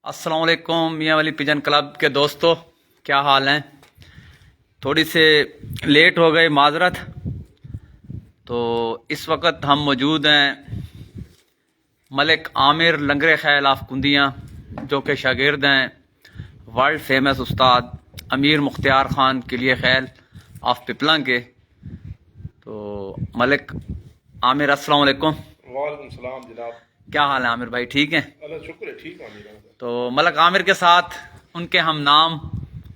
السلام علیکم میاں والی پجن کلب کے دوستو، کیا حال ہیں؟ تھوڑی سے لیٹ ہو گئے، معذرت۔ تو اس وقت ہم موجود ہیں ملک عامر لنگر خیل آف کندیاں، جو کہ شاگرد ہیں ورلڈ فیمس استاد امیر مختار خان کلیہ خیل آف پپلان کے۔ تو ملک عامر، السلام علیکم۔ وعلیکم السلام جناب۔ کیا حال ہے عامر بھائی، ٹھیک ہیں؟ اللہ شکر ہے، ٹھیک ہوں میرا۔ تو ملک عامر کے ساتھ ان کے ہم نام،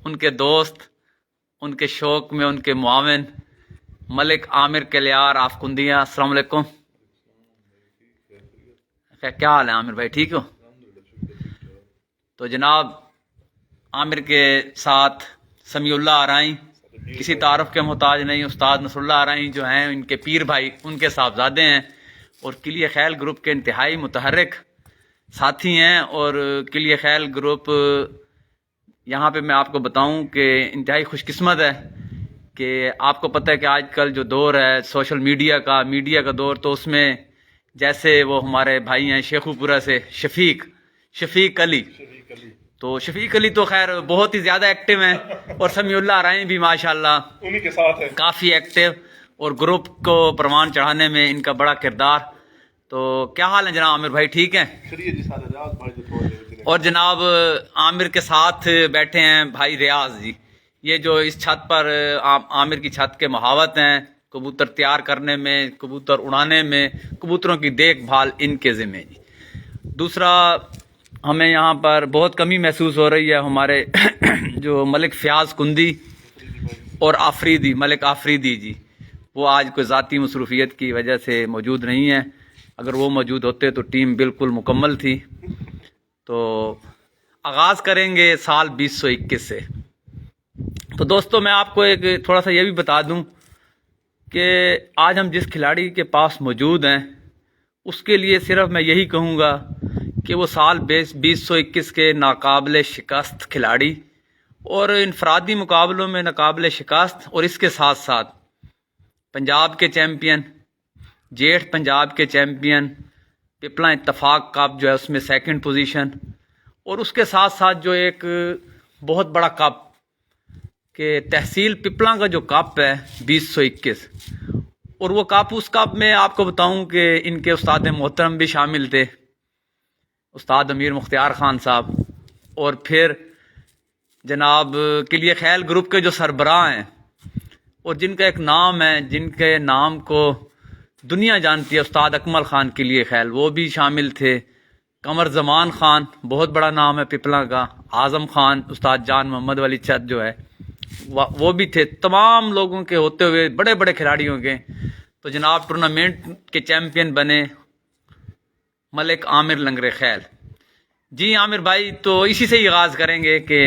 ان کے دوست، ان کے شوق میں ان کے معاون ملک عامر کلیار آف کندیاں۔ السلام علیکم۔ کیا حال ہے عامر بھائی، ٹھیک ہو؟ تو جناب عامر کے ساتھ سمیع اللہ آرائیں، کسی تعارف کے محتاج نہیں، استاد نصر اللہ آرائیں جو ہیں ان کے پیر بھائی، ان کے صاحبزادے ہیں اور کلیہ خیل گروپ کے انتہائی متحرک ساتھی ہیں۔ اور کلیہ خیل گروپ یہاں پہ میں آپ کو بتاؤں کہ انتہائی خوش قسمت ہے کہ آپ کو پتہ ہے کہ آج کل جو دور ہے سوشل میڈیا کا دور، تو اس میں جیسے وہ ہمارے بھائی ہیں شیخو پورہ سے شفیق علی، تو شفیق علی تو خیر بہت ہی زیادہ ایکٹیو ہیں، اور سمیع اللہ رائیں بھی ماشاءاللہ انہی کے ساتھ ہے۔ کافی ایکٹیو، اور گروپ کو پروان چڑھانے میں ان کا بڑا کردار۔ تو کیا حال ہے جناب عامر بھائی، ٹھیک ہیں؟ خیریت جی، سارے ریاض بھائی جو تھوڑے دیر اور جناب عامر کے ساتھ بیٹھے ہیں بھائی ریاض جی، یہ جو اس چھت پر عامر کی چھت کے محاوت ہیں کبوتر تیار کرنے میں، کبوتر اڑانے میں، کبوتروں کی دیکھ بھال ان کے ذمہ جی۔ دوسرا، ہمیں یہاں پر بہت کمی محسوس ہو رہی ہے، ہمارے جو ملک فیاض کندی اور آفریدی، ملک آفریدی جی، وہ آج کوئی ذاتی مصروفیت کی وجہ سے موجود نہیں ہیں۔ اگر وہ موجود ہوتے تو ٹیم بالکل مکمل تھی۔ تو آغاز کریں گے سال 2021 سے۔ تو دوستو میں آپ کو ایک تھوڑا سا یہ بھی بتا دوں کہ آج ہم جس کھلاڑی کے پاس موجود ہیں اس کے لیے صرف میں یہی کہوں گا کہ وہ سال 2021 کے ناقابل شکست کھلاڑی، اور انفرادی مقابلوں میں ناقابل شکست، اور اس کے ساتھ ساتھ پنجاب کے چیمپئن، جیٹھ پنجاب کے چیمپئن، پپلا اتفاق کپ جو ہے اس میں سیکنڈ پوزیشن، اور اس کے ساتھ ساتھ جو ایک بہت بڑا کپ کہ تحصیل پپلا کا جو کپ ہے 2021، اور وہ کپ، اس کپ میں آپ کو بتاؤں کہ ان کے استاد محترم بھی شامل تھے، استاد امیر مختار خان صاحب، اور پھر جناب کلیہ خیل گروپ کے جو سربراہ ہیں اور جن کا ایک نام ہے، جن کے نام کو دنیا جانتی ہے، استاد اکمل خان کلیہ خیل، وہ بھی شامل تھے۔ قمر زمان خان، بہت بڑا نام ہے پپلا کا، اعظم خان، استاد جان محمد والی چت جو ہے وہ بھی تھے۔ تمام لوگوں کے ہوتے ہوئے، بڑے بڑے کھلاڑیوں کے، تو جناب ٹورنامنٹ کے چیمپئن بنے ملک عامر لنگر خیل جی۔ عامر بھائی، تو اسی سے ہی آغاز کریں گے کہ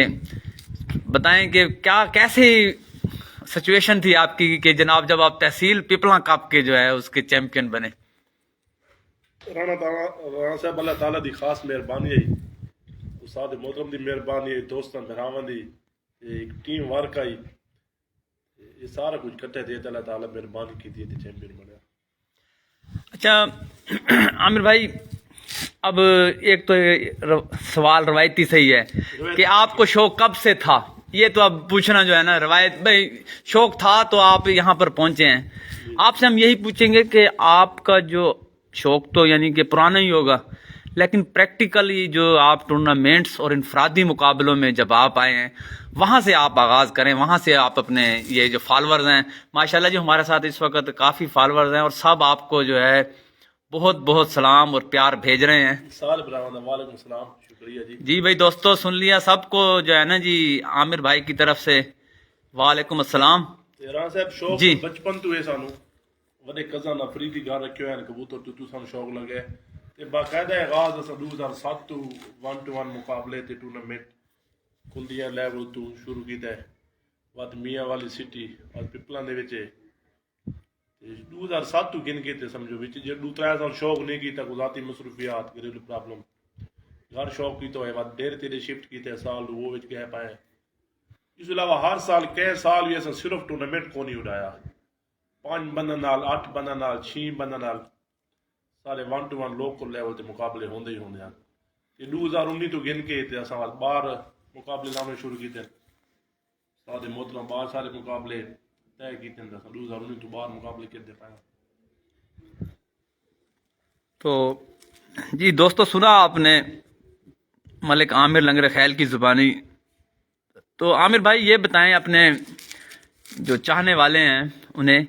بتائیں کہ کیسی سچویشن تھی آپ کی کہ جناب جب آپ تحصیل پپلا کپ کے جو ہے اس کے چیمپئن بنے؟ رانا صاحب، اللہ تعالیٰ دی خاص مہربانی ہے، استاد محترم دی مہربانی ہے، دوستان بھراواں دی ایک ٹیم ورک آئی، یہ سارا کچھ کٹھے تھے، اللہ تعالیٰ مہربانی کی تھی چیمپئن بنیا۔ اچھا عامر بھائی، اب ایک تو سوال روایتی صحیح ہے کہ آپ کو شوق کب سے تھا؟ یہ تو اب پوچھنا جو ہے نا روایت، بھائی شوق تھا تو آپ یہاں پر پہنچے ہیں۔ آپ سے ہم یہی پوچھیں گے کہ آپ کا جو شوق تو یعنی کہ پرانا ہی ہوگا، لیکن پریکٹیکلی جو آپ ٹورنامنٹس اور انفرادی مقابلوں میں جب آپ آئے ہیں، وہاں سے آپ آغاز کریں، وہاں سے آپ اپنے یہ جو فالورز ہیں ماشاءاللہ جو ہمارے ساتھ اس وقت کافی فالورز ہیں، اور سب آپ کو جو ہے بہت بہت سلام اور پیار بھیج رہے ہیں۔ سال براواں دا وعلیکم السلام، شکریہ جی۔ جی بھائی دوستو، سن لیا سب کو جو ہے نا جی، عامر بھائی کی طرف سے وعلیکم السلام رانا صاحب، شوق جی۔ بچپن تو ہے سانو، وڈے کزن افریدی گھر رکھے ہوئے ہیں کبوتر تو سانو شوق لگے تے باقاعدہ آغاز اساں 2007 تو 1-to-1 مقابلے تے ٹورنامنٹ کندیاں لیول تو شروع کیتا ہے، وقت میاں والی سٹی اور پپلا دے وچ 2007 تو گن کے تے سمجھو وچ جے 2-3 سال شوق نہیں کیتا، کوئی ذاتی مصروفیات، گھریلو پرابلم، گھر شوق کیتا ہوئے وقت ڈیر تیرے شفٹ کیتے سال وہ وچ گئے پائے۔ اس علاوہ ہر سال کئی سال بھی اساں صرف ٹورنامنٹ کو نہیں اڑایا، 5 بندہ نال، 8 بندہ نال، 6 بندہ نال، سارے 1-to-1 لوکل لیول تے مقابلے ہوندے ہی ہوندے ہیں۔ یہ 2019 تو گن کے تے اساں بار مقابلے لانے شروع کیتے سارے محترم بار سارے مقابلے طے کیتے ہیں 2019 تو بار مقابلے کیتے پائے. تو جی دوستو سنا آپ نے ملک عامر لنگر خیل کی زبانی. تو عامر بھائی یہ بتائیں اپنے جو چاہنے والے ہیں انہیں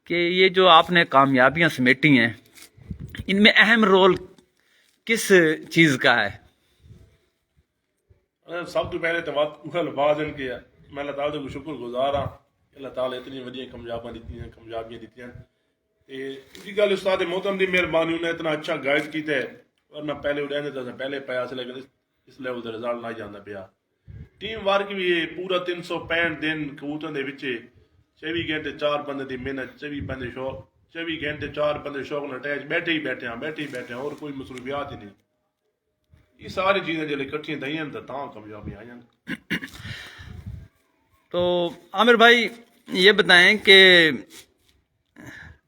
کہ یہ جو آپ نے کامیابیاں سمیٹی ہیں ان میں اہم رول کس چیز کا ہے؟ سب تو پہلے تو الفاظ ان کے میں اللہ تعالیٰ کو شکر گزار ہاں اللہ تعالیٰ اتنی وڈیاں کامیابیاں دیتی ہیں. دوسری گل استاد محترم دی مہربانی انہیں اتنا اچھا گائیڈ کیتا ہے ورنہ پہلے اڑے تو پہلے پایا سے لیکن اس لیول کا رزلٹ نہ جانا پیا. ٹیم ورک بھی پورا 365 دن کبوتروں دے وچ 24 گھنٹے 4 بندے دی محنت 24 گھنٹے 4 بندے شوق نال اٹیچ بیٹھے ہی بیٹھے ہیں اور کوئی مصروفیات ہی نہیں. یہ ساری چیزیں جلے کٹھیاں دائیں تو تاں کامیابی آئیں. تو عامر بھائی یہ بتائیں کہ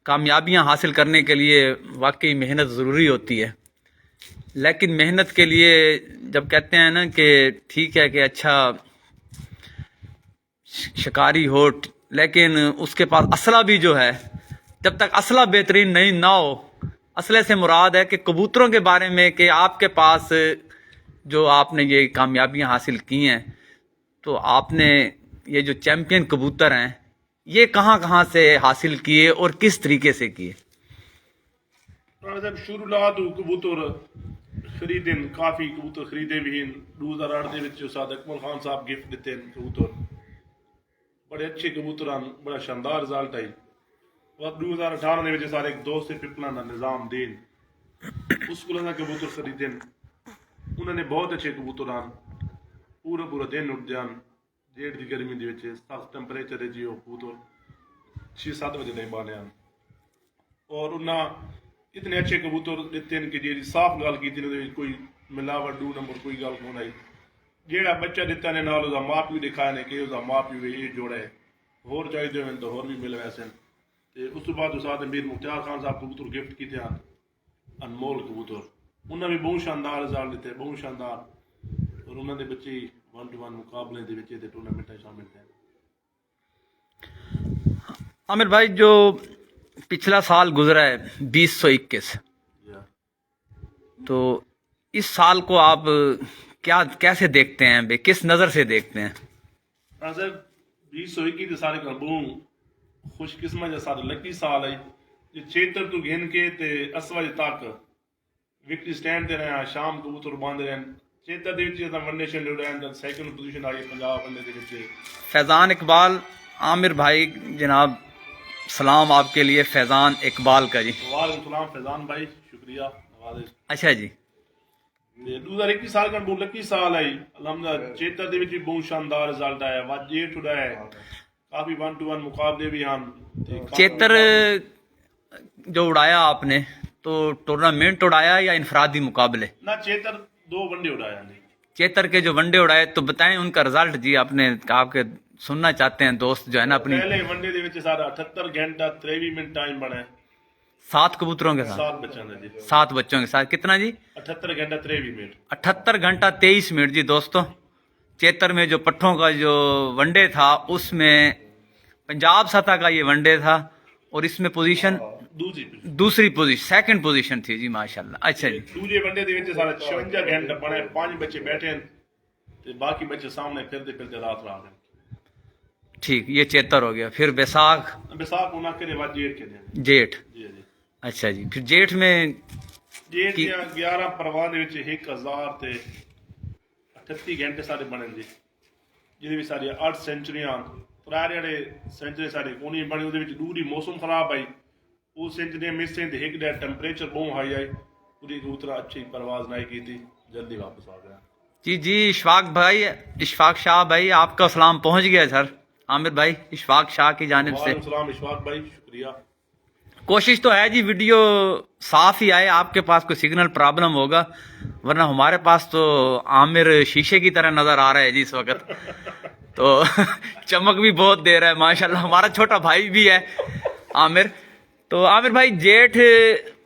کامیابیاں حاصل کرنے کے لیے واقعی محنت ضروری ہوتی ہے لیکن محنت کے لیے جب کہتے ہیں نا کہ ٹھیک ہے کہ اچھا شکاری ہو لیکن اس کے پاس اسلحہ بھی جو ہے جب تک اسلحہ بہترین نہیں نہ ہو. اسلحے سے مراد ہے کہ کبوتروں کے بارے میں کہ آپ کے پاس جو آپ نے یہ کامیابیاں حاصل کی ہیں تو آپ نے یہ جو چیمپئن کبوتر ہیں یہ کہاں سے حاصل کیے اور کس طریقے سے کیے؟ شروعات کبوتر خریدن کافی کبوتر خریدے بھی 2008 دے وچ استاد اکمل خان صاحب گفٹ دیتے ہیں کبوتر بڑے اچھے کبوتر ہیں بڑا شاندار رزلٹ آئی. 2018 دے وچ سارے ایک دوست پپلان دا نظام دین اس کو لگا کبوتر خریدن انہوں نے بہت اچھے کبوتر ہیں پورا دن اٹھ جان جیڑ دی گرمی دے وچ سخت ٹمپریچر جی کبوتر 6-7 بجے نہیں بانے ہیں اور انہاں اتنے اچھے کبوتر دیتے ہیں کہ جی صاف گل کیتی نے کوئی ملاوٹ 2 نمبر کوئی گل کون آئی. جیڑا بچہ دیتا نے نال دا ماں پیو دکھایا نے کہ دا ماں پیو یہ جوڑا ہے ہور چاہیے ہوئے تو ہور بھی مل ویسے. اس تو بعد استاد امیر مختار خان صاحب کبوتر گفٹ کیتے ہیں انمول کبوتر انہوں نے بھی بہت شاندار رزلٹ دیتے بہت شاندار اور انہوں نے بچے 1-to-1 مقابلے دے وچ تے ٹورنامنٹ شامل تھے. عامر بھائی جو پچھلا سال گزرا ہے 2021 تو اس سال کو آپ کیسے دیکھتے ہیں بے کس نظر سے دیکھتے ہیں؟ سر 2021 سارے کا بہت خوش قسمت ہے سارے لکی سال ہے جو 76 تو گھن کے تے 80 بجے تک وکٹری سٹینڈ تے رہے شام کبوتر باندھ رہے 76 دے وچ one nation leader second position آئی پنجاب بندے دے وچ. فیضان اقبال عامر بھائی جناب سلام آپ کے لیے فیضان اقبال کا جی. وعلیکم السلام فیضان بھائی شکریہ نوازش. اچھا جی 2021 سال کا بہت لکی سال ہے الحمدللہ 76 دے وچ بہت شاندار رزلٹ آیا واج جیٹ اڑا ہے کافی 1-to-1 مقابلے بھی ہیں. 76 جو اڑایا آپ نے تو ٹورنامنٹ اڑایا یا انفرادی مقابلے؟ نہ 76 2 ون ڈے اڑایا نہیں 76 کے جو ون ڈے اڑائے تو بتائیں ان کا رزلٹ جی آپ نے آپ کے سننا چاہتے ہیں دوست جو ہے نا اپنی. پہلے ون ڈے دے وچ سارا 78 گھنٹہ 23 منٹ ٹائم بنا ہے 7 کبوتروں کے ساتھ 7 بچوں نے جی 7 بچوں کے ساتھ کتنا جی 78 گھنٹہ 23 منٹ 78 گھنٹہ 23 منٹ جی دوستوں. 76 میں جو پٹھوں کا جو ون ڈے تھا اس میں پنجاب سطح کا یہ ون ڈے تھا اور اس میں پوزیشن دوسری پوزیشن سیکنڈ پوزیشن تھی جی ماشاءاللہ. اچھا جی دوسرے ون ڈے دے وچ سارا 56 گھنٹہ بنا 5 بچے بیٹھے ہیں تے باقی بچے سامنے پھرتے رات رات ہیں. ٹھیک یہ 76 ہو گیا. پھر بیساکھ ہونا کرے بعد جیٹ کے دن جیٹھ. جی جی اچھا جی پھر جیٹھ میں جیٹ دیا 11 پروان دے وچ 1000 تے 38 گھنٹے سارے بنے جی جہدے وچ ساری 8 سینچریاں ترے سینچری ساری کونی بنے اودے وچ دوری موسم خراب آئی وہ سینچری مس ہیں تے ایک ڈے ٹیمپریچر بہت ہائی آئی پوری کبوتر اچھی پرواز نہیں کی تھی جلدی واپس آ گیا. جی اشفاق بھائی اشفاق شاہ بھائی آپ کا سلام پہنچ گیا سر عامر بھائی اشفاق شاہ کی جانب سے. وعلیکم السلام اشفاق بھائی شکریہ. کوشش تو ہے جی ویڈیو صاف ہی آئے آپ کے پاس کوئی سگنل پرابلم ہوگا ورنہ ہمارے پاس تو عامر شیشے کی طرح نظر آ رہا ہے جی اس وقت تو چمک بھی بہت دے رہا ہے ماشاءاللہ. ہمارا چھوٹا بھائی بھی ہے عامر. تو عامر بھائی جیٹھ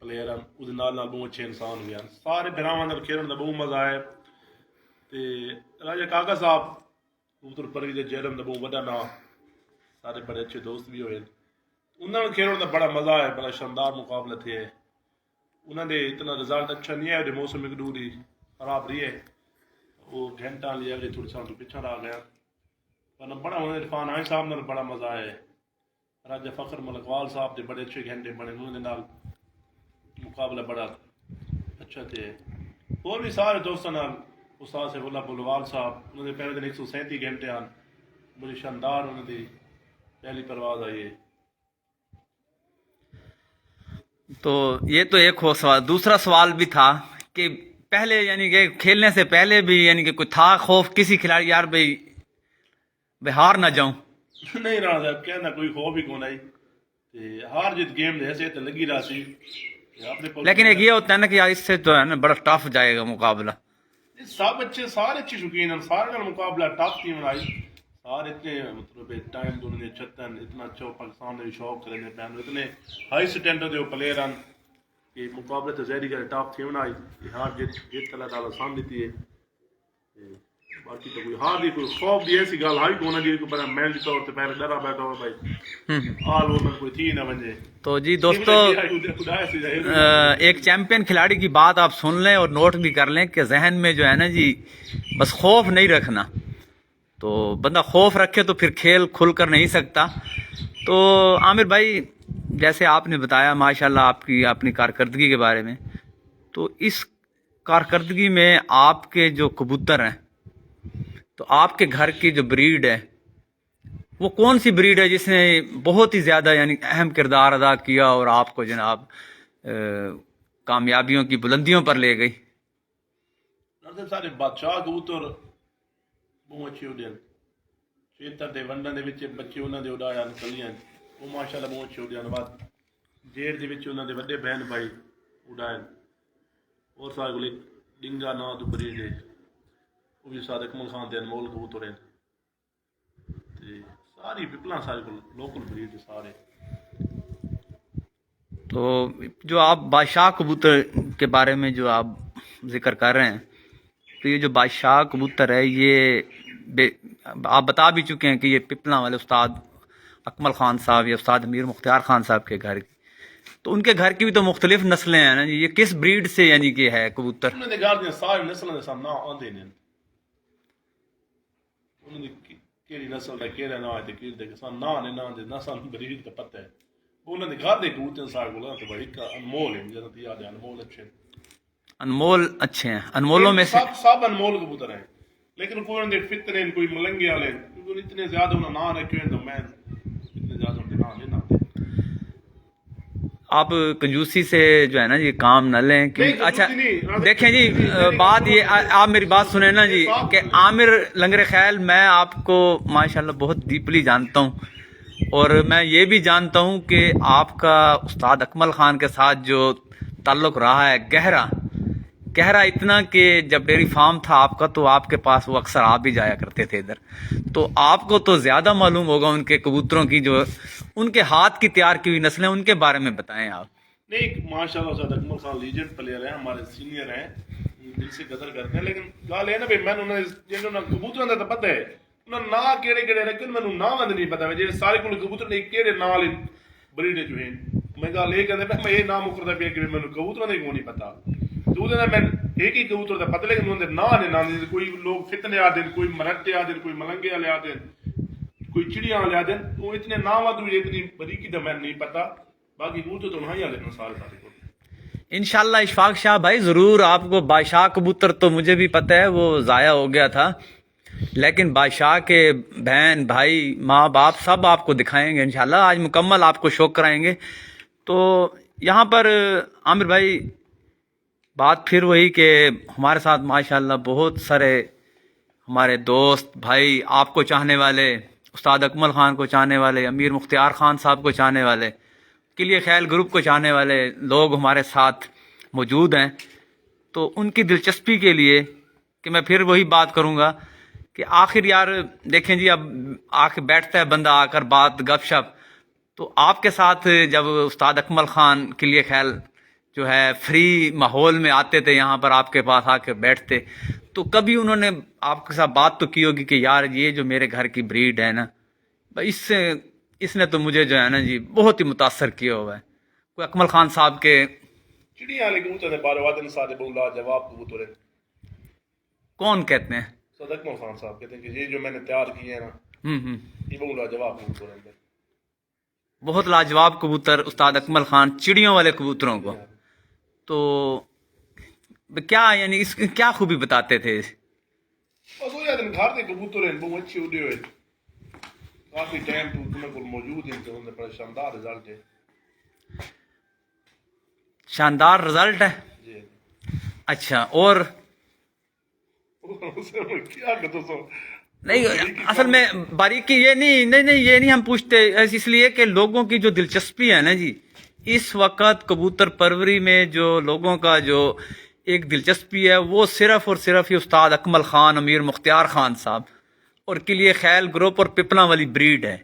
ਪਲੇਅਰ ਹਨ, ਉਹਦੇ ਨਾਲ ਬਹੁਤ ਅੱਛੇ ਇਨਸਾਨ ਵੀ ਹਨ। ਸਾਰੇ ਭਰਾਵਾਂ ਨਾਲ ਖੇਡਣ ਦਾ ਬਹੁਤ ਮਜ਼ਾ ਆਇਆ। ਤੇ ਰਾਜਾ ਕਾਕਾ ਸਾਹਿਬ ਕਬੂਤਰ ਪਰਵੀ ਦੇ ਜਰਮ ਦਾ ਬਹੁਤ ਵੱਡਾ ਨਾਮ, ਸਾਰੇ ਬੜੇ ਅੱਛੇ ਦੋਸਤ ਵੀ ਹੋਏ। ਉਹਨਾਂ ਨਾਲ ਖੇਡਣ ਦਾ ਬੜਾ ਮਜ਼ਾ ਆਇਆ, ਬੜਾ ਸ਼ਾਨਦਾਰ ਮੁਕਾਬਲੇ ਥੇ। ਉਹਨਾਂ ਦੇ ਇਤਨਾ ਰਿਜ਼ਲਟ ਅੱਛਾ ਨਹੀਂ ਹੈ, ਉਹਦੇ ਮੌਸਮ ਇੱਕ ਦੂਰੀ ਖਰਾਬ ਰਹੀ ਹੈ, ਉਹ ਘੰਟਾ ਲਿਆ ਜੇ ਥੋੜੀ ਸਾਨੂੰ ਪਿੱਛੇ ਆ ਗਿਆ। ਪਰ ਬੜਾ ਉਹਨਾਂ ਇਰਫਾਨ ਆਇ ਸਾਹਿਬ ਨਾਲ ਬੜਾ ਮਜ਼ਾ ਆਇਆ। راجہ فخر ملکوال صاحب دے بڑے اچھے گھنٹے بنے، انہوں نے نال مقابلہ بڑا اچھا تھے۔ اور بھی سارے دوستوں نال استاد سیف اللہ بلوال صاحب، انہوں نے پہلے دن 137 گھنٹے آن، بڑی شاندار انہوں نے پہلی پرواز آئی ہے۔ تو یہ تو ایک ہو سوال۔ دوسرا سوال بھی تھا کہ پہلے یعنی کہ کھیلنے سے پہلے بھی یعنی کہ کوئی تھا خوف کسی کھلاڑی یار بھائی ہار نہ جاؤں؟ نہیں رہا صاحب کہنا کوئی خوف ہی کون آئی، ہار جیت گیم ایسے تو لگی رہا سی۔ لیکن ایک یہ ہوتا ہے نا کہ یار اس سے تو ہے نا بڑا ٹف جائے گا مقابلہ۔ سب اچھے، سارے اچھے شوقین ہیں، سارے کا مقابلہ ٹف ٹیم آئی، سارے اتنے مطلب ٹائم دونوں نے چھتن اتنا اچھا پاکستان نے شوق کرنے پہن، اتنے ہائی سٹینڈرڈ جو پلیئر ہیں کہ مقابلے تو زہری کا ٹف تھیم آئی، ہار جیت اللہ تعالیٰ آسان دیتی ہے۔ باقی تو کوئی ہار دی کوئی خوف دی ایسی گل ہائی کون ہے جی کوئی بڑا میل دی طور تے پہلے ڈرا بیٹھا ہوا بھائی آل وہ کوئی تھی نہ بنجے۔ تو جی دوستو ایک چیمپئن کھلاڑی کی بات آپ سن لیں اور نوٹ بھی کر لیں کہ ذہن میں جو ہے نا جی بس خوف نہیں رکھنا، تو بندہ خوف رکھے تو پھر کھیل کھل کر نہیں سکتا۔ تو عامر بھائی جیسے آپ نے بتایا ماشاءاللہ آپ کی اپنی کارکردگی کے بارے میں، تو اس کارکردگی میں آپ کے جو کبوتر ہیں، تو آپ کے گھر کی جو بریڈ ہے وہ کون سی بریڈ ہے جس نے بہت ہی زیادہ یعنی اہم کردار ادا کیا اور آپ کو جناب کامیابیوں کی بلندیوں پر لے گئی؟ سارے بادشاہ کبوتر بہت اچھے اڈے، چیتر دے ونڈن دے وچ بچے انہاں دے اڈایا کلیاں، وہ ماشاءاللہ بہت اچھے اڈے۔ بعد جیڑ دے وچ انہاں دے وڈے بہن بھائی اڈائے، اور سارے کول ڈنگا نا تو بریڈ ہے، وہ بھی سارے اکمل خان دے انمول کبوتر ہیں، تے ساری پپلاں سارے کول لوکل بریڈ سارے۔ تو جو آپ بادشاہ کبوتر کے بارے میں جو آپ ذکر کر رہے ہیں، تو یہ جو بادشاہ کبوتر ہے یہ آپ بتا بھی چکے ہیں کہ یہ پپلاں والے استاد اکمل خان صاحب یا استاد امیر مختار خان صاحب کے گھر کی، تو ان کے گھر کی بھی تو مختلف نسلیں ہیں نا جی، یہ کس بریڈ سے یعنی کہ ہے کبوتر؟ انہوں نے گھر دیا ساری نسلوں کے ساتھ نا آندے نے، انہوں نے کیڑی نسل دا کیڑا نا ہے تے کیڑے دے سان نا نے نا دے نہ سان بریڈ کا پتہ ہے، انہوں نے گھر دے کبوتر سارے کول تے بڑی انمول ہیں، جنوں تے یاد ہے انمول اچھے، انمول اچھے ہیں، انمولوں میں سے سب انمول کبوتر ہیں، لیکن کوئی ان دے فطرے کوئی ملنگے والے کیونکہ اتنے زیادہ انہوں نا رکھے ہیں تو میں اتنے زیادہ ان کے نا لینا۔ آپ کنجوسی سے جو ہے نا جی کام نہ لیں، اچھا دیکھیں جی بات یہ آپ میری بات سنیں نا جی کہ عامر لنگر خیل میں آپ کو ماشاءاللہ بہت ڈیپلی جانتا ہوں، اور میں یہ بھی جانتا ہوں کہ آپ کا استاد اکمل خان کے ساتھ جو تعلق رہا ہے گہرا اتنا کہ جب ڈیری فارم تھا آپ کا تو آپ کے پاس وہ اکثر آپ بھی جایا کرتے تھے ادھر، تو آپ کو تو زیادہ معلوم ہوگا ان کے کبوتروں کی جو ان کے ہاتھ کی تیار کی ہوئی نسلیں، ان کے بارے میں بتائیں آپ۔ نہیں ماشاءاللہ استاد اکمل خان لیجنڈ پلیئر ہیں، ہمارے سینئر ہیں، دل سے قدر کرتے ہیں، لیکن گل یہ نا بھائی میں انہوں نے کبوتروں کا تو پتہ ہے، انہوں نے نا کیڑے کیڑے رکھے میں نا نہیں پتا جی سارے کو کبوتر نے کیڑے نال بریڈ جو ہیں، میں گل یہ کہتے میں یہ نام مکرتا پیا کہ میں کبوتروں کا کیوں نہیں پتا، تو میں ایک ہی کبوتر کا پتہ لیکن انہوں نے نا کوئی لوگ فتنے آتے ہیں، کوئی مرٹے آتے ہیں، کوئی ملنگے والے آتے ہیں، کوئی چڑیاں لیا دیں وہ اتنے نام بھی اتنی بریکی تو میں نہیں پتا باقی کبوتر تو نہیں لینا سارے کو انشاءاللہ اشفاق شاہ بھائی ضرور آپ کو بادشاہ کبوتر تو مجھے بھی پتہ ہے وہ ضائع ہو گیا تھا، لیکن بادشاہ کے بہن بھائی ماں باپ سب آپ کو دکھائیں گے انشاءاللہ، آج مکمل آپ کو شوق کرائیں گے۔ تو یہاں پر عامر بھائی بات پھر وہی کہ ہمارے ساتھ ماشاءاللہ بہت سارے ہمارے دوست بھائی آپ کو چاہنے والے، استاد اکمل خان کو چاہنے والے، امیر مختار خان صاحب کو چاہنے والے، کلیہ خیل گروپ کو چاہنے والے لوگ ہمارے ساتھ موجود ہیں۔ تو ان کی دلچسپی کے لیے کہ میں پھر وہی بات کروں گا کہ آخر یار دیکھیں جی اب بیٹھتا ہے بندہ آ کر بات گپ شپ، تو آپ کے ساتھ جب استاد اکمل خان کلیہ خیل جو ہے فری ماحول میں آتے تھے یہاں پر آپ کے پاس آ کے بیٹھتے، تو کبھی انہوں نے آپ کے ساتھ بات تو کی ہوگی کہ یار یہ جو میرے گھر کی بریڈ ہے نا اس نے تو مجھے جو ہے نا جی بہت ہی متاثر کیا ہوا ہے۔ کوئی اکمل خان صاحب کے چڑیاں والے کبوتر نے بارے وادن سارے بہت لاجواب کبوتر ہیں۔ کون کہتے ہیں؟ صدق اکمل خان صاحب کہتے ہیں کہ یہ جو میں نے تیار کیے ہیں نا یہ بہت لاجواب کبوتر ہیں۔ بہت لاجواب کبوتر استاد اکمل خان چڑیوں والے کبوتروں کو، تو کیا یعنی اس کی کیا خوبی بتاتے تھے؟ بس وہ یاد گھر کے کبوتر ہیں بہت اچھے اڑے ہوئے کافی ٹائم تو تمہیں کو موجود ہیں تو انہیں بڑا شاندار رزلٹ ہے۔ شاندار رزلٹ ہے؟ جی اچھا، اور کیا کہتے سو نہیں اصل میں باریکی یہ نہیں ہم پوچھتے اس لیے کہ لوگوں کی جو دلچسپی ہے نا جی اس وقت کبوتر پروری میں جو لوگوں کا جو ایک دلچسپی ہے وہ صرف اور صرف یہ استاد اکمل خان، امیر مختار خان صاحب اور کلیہ خیل گروپ اور پپلا والی بریڈ ہے۔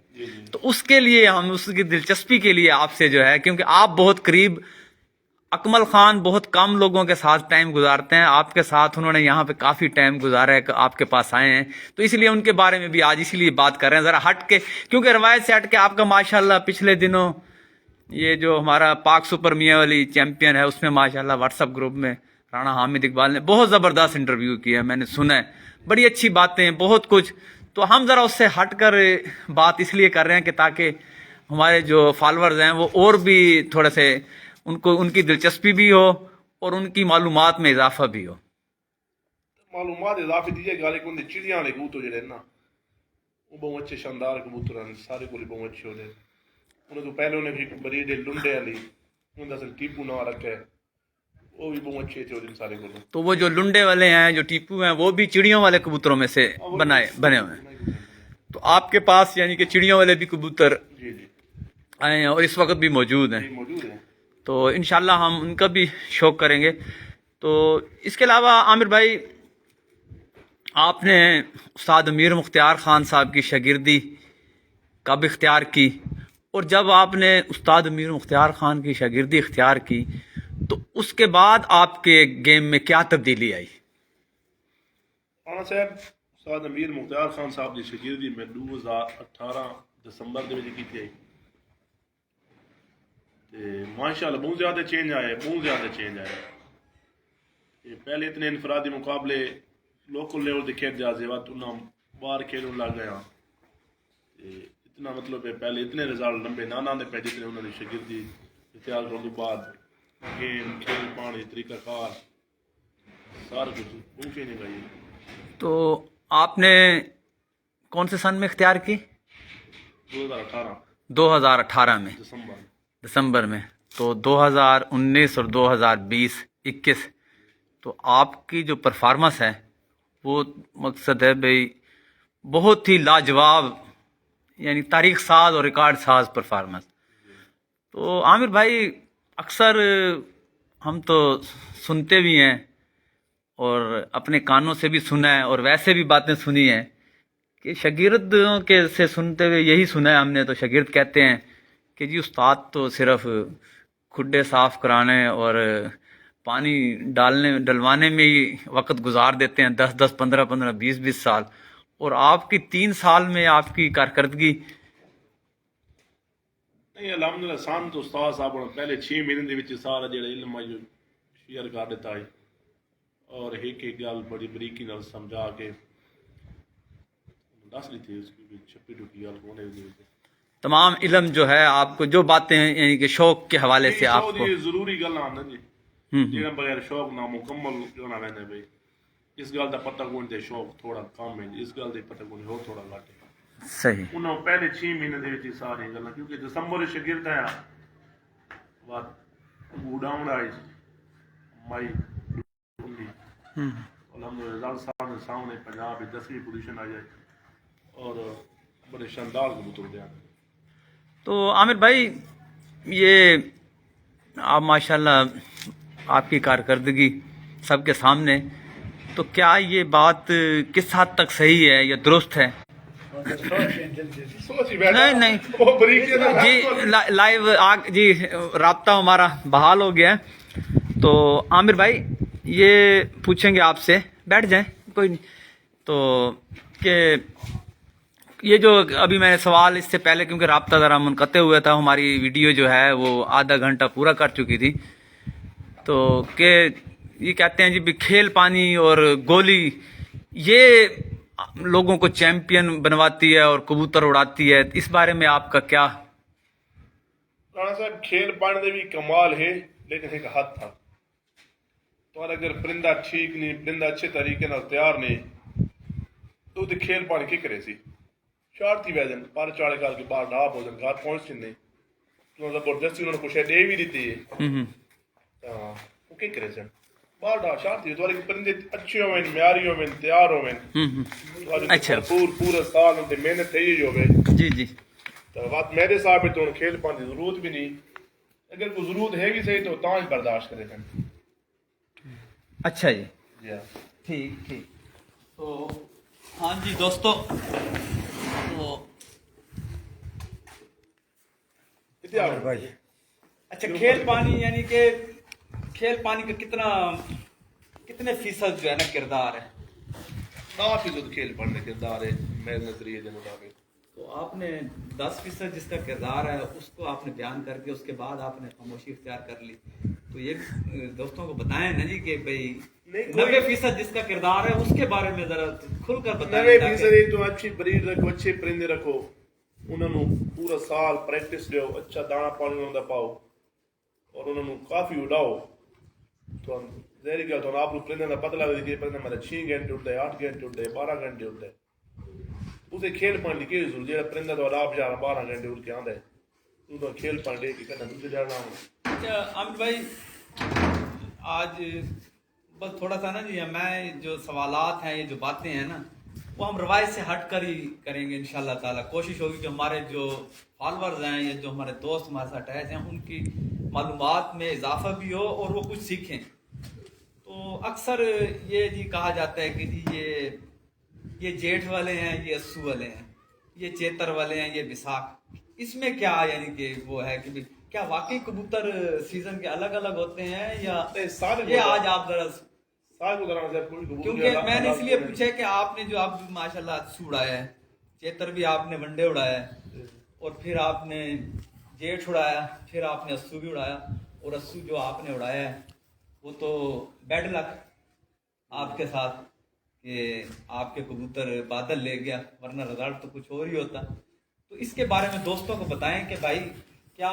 تو اس کے لیے ہم اس کی دلچسپی کے لیے آپ سے جو ہے، کیونکہ آپ بہت قریب، اکمل خان بہت کم لوگوں کے ساتھ ٹائم گزارتے ہیں، آپ کے ساتھ انہوں نے یہاں پہ کافی ٹائم گزارا ہے، آپ کے پاس آئے ہیں، تو اس لیے ان کے بارے میں بھی آج اسی لیے بات کر رہے ہیں ذرا ہٹ کے، کیونکہ روایت سے ہٹ کے آپ کا ماشاءاللہ پچھلے دنوں یہ جو ہمارا پاک سپر میاں والی چیمپئن ہے اس میں ماشاءاللہ واٹس ایپ گروپ میں رانا حامد اقبال نے بہت زبردست انٹرویو کیا ہے، میں نے سنا ہے، بڑی اچھی باتیں بہت کچھ، تو ہم ذرا اس سے ہٹ کر بات اس لیے کر رہے ہیں کہ تاکہ ہمارے جو فالورز ہیں وہ اور بھی تھوڑے سے ان کی دلچسپی بھی ہو اور ان کی معلومات میں اضافہ بھی ہو۔ معلومات اضافی دیجیے گا لیکن چڑیاں والے کبوتر جڑے نا وہ بہت اچھے شاندار کبوتر ہیں، سارے کو بہت اچھے ہوتے ہیں۔ انہیں تو پہلے انہیں بھی بریڈ لنڈے والی انہوں نے ٹیپو نام رکھا ہے، وہ بھی بہت اچھے تھے ان سارے کو۔ تو وہ جو لنڈے والے ہیں جو ٹیپو ہیں وہ بھی چڑیوں والے کبوتروں میں سے بنے ہوئے ہیں، تو آپ کے پاس یعنی کہ چڑیوں والے بھی کبوتر جی جی آئے ہیں اور اس وقت بھی موجود ہیں، موجود ہیں۔ تو انشاءاللہ ہم ان کا بھی شوق کریں گے۔ تو اس کے علاوہ عامر بھائی آپ نے استاد امیر مختار خان صاحب کی شاگردی کب اختیار کی، اور جب آپ نے استاد امیر مختار خان کی شاگردی اختیار کی تو اس کے بعد آپ کے گیم میں کیا تبدیلی آئی؟ رانا صاحب استاد امیر مختار خان صاحب کی شاگردی میں 2018 دسمبر دے وچ کیتی ہے تے ماشاءاللہ بہت زیادہ چینج آیا۔ پہلے اتنے انفرادی مقابلے لوکل لیول دے کھیل جازے وقت انہاں باہر کھیلن لگ گیا، اتنا مطلب ہے پہلے اتنے رزلٹ لمبے نہ آندے پہ جتنے انہوں نے شاگردی اختیار کرنے کے بعد گیم کھیل پانے طریقہ کار سارا کچھ بہت چینج آئی۔ تو آپ نے کون سے سن میں اختیار کی؟ 2018 میں دسمبر میں۔ تو 2019 اور 2020-21 تو آپ کی جو پرفارمنس ہے وہ مقصد ہے بھئی بہت ہی لاجواب، یعنی تاریخ ساز اور ریکارڈ ساز پرفارمنس۔ تو عامر بھائی اکثر ہم تو سنتے بھی ہیں اور اپنے کانوں سے بھی سنا ہے اور ویسے بھی باتیں سنی ہیں کہ شاگردوں کے سے سنتے ہوئے یہی سنا ہے ہم نے، تو شاگرد کہتے ہیں کہ جی استاد تو صرف کھڈے صاف کرانے اور پانی ڈلوانے میں ہی وقت گزار دیتے ہیں 10 15 20 سال، اور آپ کی 3 سال میں آپ کی کارکردگی نہیں الحمدللہ سان تو استاد صاحب نے پہلے 6 مہینے دے وچ سارا جڑا علم ہے جو شیئر کر دیتا ہے اور ایک گل بڑی بریکی نال سمجھا کے اصلی تھی اس کی چھپی ٹوٹی گل کونے دی تمام علم جو ہے آپ کو جو باتیں ہیں یعنی کہ شوق کے حوالے سے آپ کو یہ ضروری گل آ جی جہاں بغیر شوق نامکمل جو نہ وہنے بھائی اس گل کا پتہ کون تے شوق تھوڑا کم ہے اس گل کا پتہ کون ہو تھوڑا گھٹ ہے صحیح انہوں پہلے 6 مہینے دے وچ ساری گلاں کیونکہ دسمبر شگرد ہے بات گوڈاؤن آئی مئی الحمدللہ رزلٹ صاحب نے سامنے پنجاب 10ویں پوزیشن آ جائے اور بڑے شاندار کبوتر دیا تو عامر بھائی یہ آپ ماشاءاللہ آپ کی کارکردگی سب کے سامنے تو کیا یہ بات کس حد تک صحیح ہے یا درست ہے نہیں نہیں جی لائیو جی رابطہ ہمارا بحال ہو گیا ہے تو عامر بھائی یہ پوچھیں گے آپ سے بیٹھ جائیں کوئی نہیں تو کہ یہ جو ابھی میں نے سوال اس سے پہلے کیونکہ رابطہ ذرا منقطع ہوا تھا ہماری ویڈیو جو ہے وہ آدھا گھنٹہ پورا کر چکی تھی تو کہ یہ کہتے ہیں جی بھی کھیل پانی اور گولی یہ لوگوں کو چیمپئن بنواتی ہے اور کبوتر اڑاتی ہے اس بارے میں آپ کا کیا رانا صاحب کھیل پانی دے بھی کمال ہے لیکن ایک حد تھا تو اگر پرندہ ٹھیک نہیں پرندہ اچھے طریقے نال تیار نہیں تو تے کھیل پانی کی کرے سی شارتی ویدن پر چاڑے کال کے بعد ڈھاپ ہو جن گھر پہنچ نہیں تو زبردستی انہوں نے کچھ دے بھی دیتی ہے وہ کی کرے سن بار ڈھاپ شارتی تو پرندے اچھے ہوئیں معیاری ہوئیں تیار ہوئیں اچھا پورا سال ان کی محنت تھی ہوئے جی جی تو بات میرے صاحب تو کھیل پانی کی ضرورت بھی نہیں اگر کوئی ضرورت ہے گی صحیح تو تاں ہی برداشت کرے سن اچھا جی جی ہاں ٹھیک ٹھیک تو ہاں جی دوستو تو اچھا کھیل پانی یعنی کہ کھیل پانی کا کتنے فیصد جو ہے نا کردار ہے 9% کھیل پانی کا کردار ہے میرے نظریے کے مطابق تو آپ نے 10% جس کا کردار ہے اس کو آپ نے بیان کر کے اس کے بعد آپ نے خاموشی اختیار کر لی تو یہ دوستوں کو بتائیں نا جی کہ بھائی 90% جس کا کردار ہے اس کے بارے میں ذرا کھل کر بتائیں 90% تو اچھی بریڈ رکھو اچھے پرندے رکھو انہوں نے پورا سال پریکٹس دیو اچھا دانا پانی انہوں نے پاؤ اور انہوں نے کافی اڑاؤ تو ظاہری کیا تو آپ کو پرندے کا پتہ لگا کہ پرندہ میرا 6 گھنٹے اٹھتا ہے 8 گھنٹے اٹھتا ہے 12 گھنٹے اٹھتا ہے اسے کھیل پانی کی ضرورت ہے پرندہ تو آپ جا 12 گھنٹے اٹھ کے آندا ہے تو کھیل پانی کی کرنا دوسرے جانا اچھا عامر بھائی آج بس تھوڑا سا نا جی میں جو سوالات ہیں یہ جو باتیں ہیں نا وہ ہم روایت سے ہٹ کر ہی کریں گے انشاءاللہ تعالی کوشش ہوگی کہ ہمارے جو فالورز ہیں یا جو ہمارے دوست ہمارے ساتھ اٹیچ ہیں ان کی معلومات میں اضافہ بھی ہو اور وہ کچھ سیکھیں تو اکثر یہ جی کہا جاتا ہے کہ جی یہ جیٹھ والے ہیں یہ اسو والے ہیں یہ چیتر والے ہیں یہ بساکھ اس میں کیا یعنی کہ وہ ہے کہ کیا واقعی کبوتر سیزن کے الگ الگ ہوتے ہیں یا یہ آج آپ ذرا کیونکہ میں نے اس لیے پوچھا کہ آپ نے جو آپ ماشاءاللہ اسو اڑایا ہے چیتر بھی آپ نے ون ڈے اڑایا ہے اور پھر آپ نے جیٹھ اڑایا پھر آپ نے اسو بھی اڑایا اور اسو جو آپ نے اڑایا ہے وہ تو بیڈ لک آپ کے ساتھ کہ آپ کے کبوتر بادل لے گیا ورنہ رزلٹ تو کچھ اور ہی ہوتا تو اس کے بارے میں دوستوں کو بتائیں کہ بھائی کیا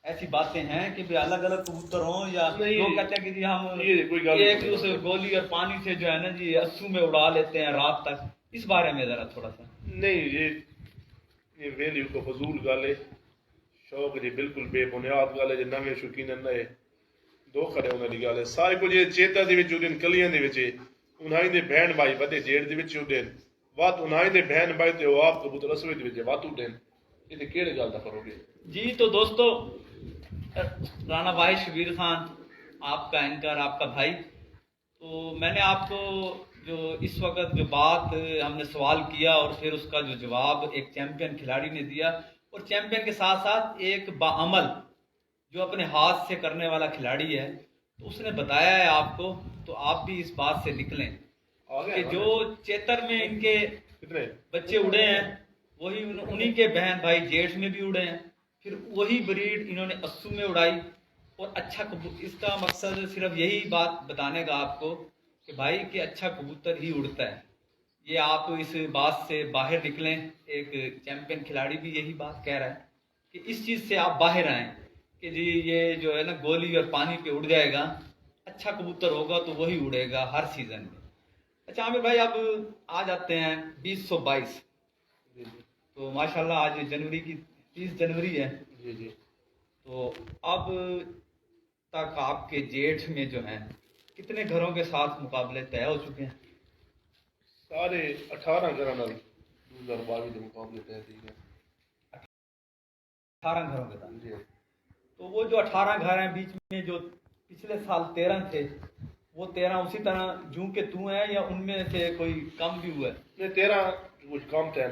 ایسی باتیں ہیں کہ بھی الگ الگ کبوتر ہوں یا لوگ کہتے ہیں کہ جی ہم ایک دوسرے گولی اور پانی سے جو ہے نا جی اسو میں اڑا لیتے ہیں رات تک اس بارے میں ذرا تھوڑا سا نہیں یہ ویلیو کو فضول گل ہے شوق جی بالکل بے بنیاد گل ہے جی نویں شوقین نہ دھوکھا ہے انہاں دی گل ہے سارے کچھ چیتا دے وچ اڑن کلیاں دے وچ انہاں دے بہن بھائی بدے جیڑ دے وچ اڑن وات انہاں دے بہن بھائی تے آپ کبوتر اسوے دے وچ وات اڑن یہ تے کیڑے گل دا فرق ہے جی تو دوستو رانا بھائی شبیر خان آپ کا اینکر آپ کا بھائی تو میں نے آپ کو جو اس وقت جو بات ہم نے سوال کیا اور پھر اس کا جو جواب ایک چیمپئن کھلاڑی نے دیا اور چیمپئن کے ساتھ ساتھ ایک باعمل جو اپنے ہاتھ سے کرنے والا کھلاڑی ہے تو اس نے بتایا ہے آپ کو تو آپ بھی اس بات سے نکلیں کہ جو چیتر میں ان کے بچے اڑے ہیں وہی انہی کے بہن بھائی جیٹھ میں بھی اڑے ہیں پھر وہی بریڈ انہوں نے اسو میں اڑائی اور اچھا اس کا مقصد صرف یہی بات بتانے کا آپ کو کہ بھائی کہ اچھا کبوتر ہی اڑتا ہے یہ آپ اس بات سے باہر نکلیں. ایک چیمپئن کھلاڑی بھی یہی بات کہہ رہا ہے کہ اس چیز سے آپ باہر آئیں کہ جی یہ جو ہے نا گولی اور پانی پہ اڑ جائے گا، اچھا کبوتر ہوگا تو وہی اڑے گا ہر سیزن میں. اچھا عامر بھائی، اب آ جاتے ہیں 2022. جی جی تو ماشاءاللہ آج جنوری کی 30 جنوری ہے. جی جی. تو اب تک آپ کے جیٹھ میں جو ہیں کتنے گھروں کے ساتھ مقابلے طے ہو چکے ہیں؟ سارے 18 گھر 2022 کے مقابلے طے تھی گئے. 18 گھروں کے ساتھ. جی. تو وہ جو 18 گھر ہیں بیچ میں جو پچھلے سال 13 تھے، وہ 13 اسی طرح جوں کے تو ہیں یا ان میں سے کوئی کم بھی ہوا ہے؟ نہیں 13 کچھ کم تھے.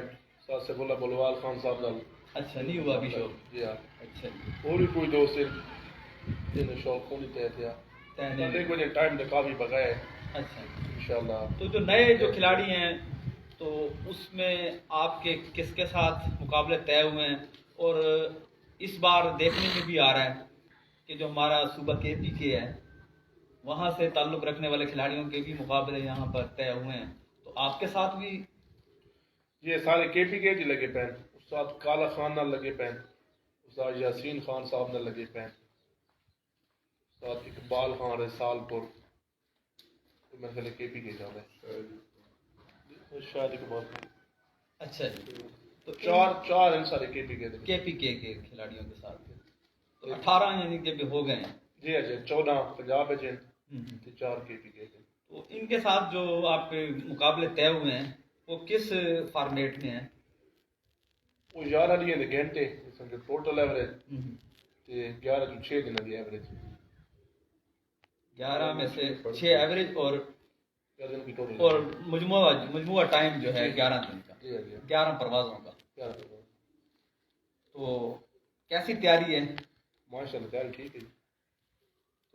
ساتھ سے بولا بلوال خان صاحب نال. اچھا نہیں ہوا ابھی شو. جی ہاں. اچھا جی. اور بھی کوئی دوست جن شوق کو نہیں طے تھا. ایک وجہ ٹائم تو کافی بقایا ہے. اچھا. انشاءاللہ. تو جو نئے جو کھلاڑی ہیں تو اس میں آپ کے کس کے ساتھ مقابلے طے ہوئے ہیں؟ اور اس بار دیکھنے میں بھی آ رہا ہے کہ جو ہمارا صوبہ KPK ہے وہاں سے تعلق رکھنے والے کھلاڑیوں کے بھی مقابلے یہاں پر طے ہوئے ہیں. تو آپ کے ساتھ بھی یہ سارے KPK جی لگے پین. استاد کالا خان نال لگے پین. استاد یاسین خان صاحب نال لگے پین. استاد اقبال خان رسال پور میں خیال KPK جا رہا ہے. شاید اقبال خان. اچھا جی. تو چار ہیں سارے KPK کے کھلاڑیوں کے ساتھ تو 18 یعنی کہ بھی ہو گئے ہیں. جی اچھا. 14 پنجاب ہے 4 KPK کے. تو ان کے ساتھ جو آپ کے مقابلے طے ہوئے ہیں وہ کس فارمیٹ میں ہیں؟ وہ 11 دن کے گھنٹے سمجھو ٹوٹل ایوریج تے 11 تو 6 دن دی ایوریج. 11 میں سے 6 ایوریج اور مجموعہ ٹائم جو ہے 11 دن کا. 11 پروازوں کا. تو کیسی تیاری ہے؟ ماشاءاللہ تیاری ٹھیک ہے.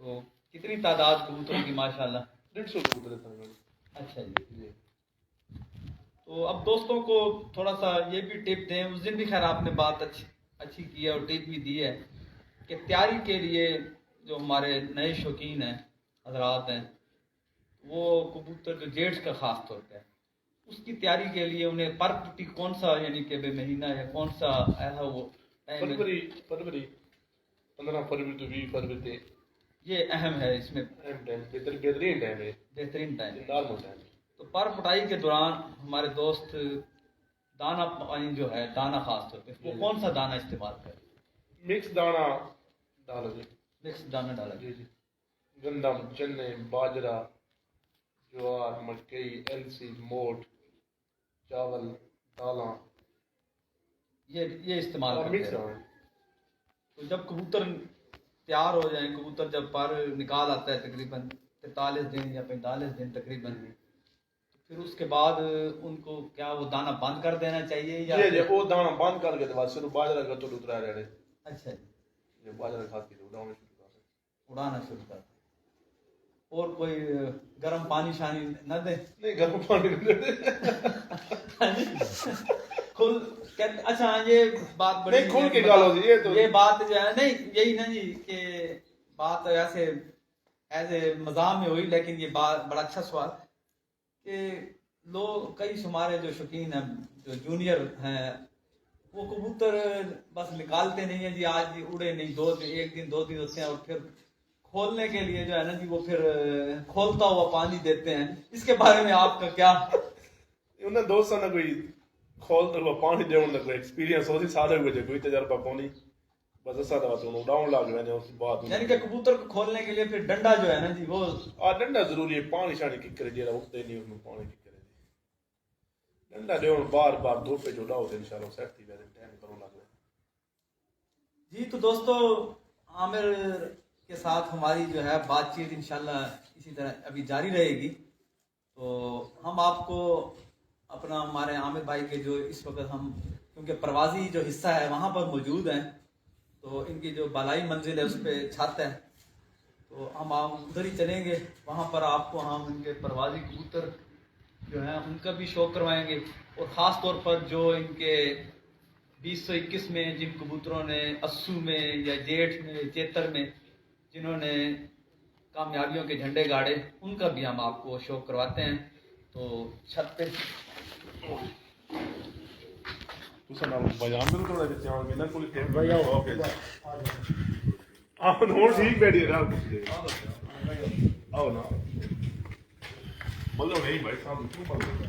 تو کتنی تعداد کبوتروں کی؟ ماشاءاللہ 150 کبوتر ہیں. اچھا جی. تو اب دوستوں کو تھوڑا سا یہ بھی ٹپ دیں. اس دن بھی خیر آپ نے بات اچھی کی ہے اور ٹپ بھی دی ہے کہ تیاری کے لیے جو ہمارے نئے شوقین ہیں حضرات ہیں وہ کبوتر جو جیٹھ کا خاص طور پہ اس کی تیاری کے لیے انہیں پر پٹی کون سا یعنی کہ بے مہینہ یا کون سا ایسا وہ فروری 15 فروری تو 20 فروری تے یہ اہم ہے. اس میں بہترین ٹائم ہے. بہترین ٹائم نارمل ٹائم. تو پر پٹائی کے دوران ہمارے دوست دانا پانی جو ہے دانا خاص طور پہ وہ کون سا دانا استعمال کریں؟ مکس دانا ڈالا جی. مکس دانا ڈالا جی جی. گندم چنے باجرا جوار مکئی السی موٹ چاول دالاں یہ استعمال کرتے مکس ہیں. تو جب کبوتر تیار ہو جائیں، کبوتر جب پر نکال آتا ہے تقریباً 43 دن یا 45 دن تقریباً، پھر اس کے بعد ان کو کیا وہ دانا بند کر دینا چاہیے یا جی وہ دانا بند کر کے بعد صرف باجرا کا تو اترا رہے. اچھا جی. یہ باجرا کھاتی ہے اڑانا شروع کر. اور کوئی گرم پانی شانی نہ دے؟ نہیں گرم پانی اچھا یہ بات بڑی نہیں کھول کے گالو جی. یہ بات جو ہے نہیں یہی نا جی کہ بات ایسے ایز اے مزاح میں ہوئی، لیکن یہ بات بڑا اچھا سوال کہ لوگ کئی ہمارے جو شوقین ہیں جو جونیئر ہیں وہ کبوتر بس نکالتے نہیں ہیں جی آج بھی اڑے نہیں، ایک دن 2 دن ہوتے ہیں اور پھر کھولنے کے لیے جو ہے نا جی وہ پھر کھولتا ہوا پانی دیتے ہیں. اس کے بارے میں آپ کا کیا؟ انہیں دوستوں نے کوئی کھولتا ہوا پانی دیون کا کوئی ایکسپیرینس ہوتی سارے ہوئے کوئی تجربہ کونی بس ایسا دوا تو اڑاؤں لگ گئے اس بعد یعنی کہ کبوتر کو کھولنے کے لیے پھر ڈنڈا جو ہے نا جی وہ ڈنڈا ضروری ہے. پانی شانی کی کرے جیڑا اٹھتے نہیں اس میں پانی کی کرے ڈنڈا دیون بار بار دو پہ جو اڑاؤ تو انشاءاللہ سیٹ تھی ویسے ٹائم کروں لگ گئے. جی. تو دوستو عامر کے ساتھ ہماری جو ہے بات چیت انشاءاللہ اسی طرح ابھی جاری رہے گی. تو ہم آپ کو اپنا ہمارے عامر بھائی کے جو اس وقت ہم کیونکہ پروازی جو حصہ ہے وہاں پر موجود ہیں تو ان کی جو بالائی منزل ہے اس پہ چھت ہے تو ہم ادھر ہی چلیں گے. وہاں پر آپ کو ہم ان کے پروازی کبوتر جو ہیں ان کا بھی شوق کروائیں گے اور خاص طور پر جو ان کے 2021 میں جن کبوتروں نے اسو میں یا جیٹھ میں چیتر میں جنہوں نے کامیابیوں کے جھنڈے گاڑے ان کا بھی ہم آپ کو شوق کرواتے ہیں. تو چھت پہ ਤੁਸੀਂ ਨਾ ਭਾਈ ਆਮਰ ਥੋੜਾ ਜਿਹਾ ਚਾਹ ਕੇ ਨਾ ਕੋਈ ਟਾਈਮ ਭਾਈ ਆਓ ਆਹ ਹੁਣ ਠੀਕ ਬੈਠੀ ਰਾਤ ਪੁੱਛਦੇ ਆਓ ਨਾ ਬੋਲੋ ਨਹੀਂ ਭਾਈ ਸਾਹਿਬ ਕਿਉਂ ਬੋਲਦੇ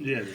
ਜੀ ਜੀ।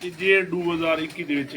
ਇਹ ਜੇ 2021 ਦੇ ਵਿੱਚ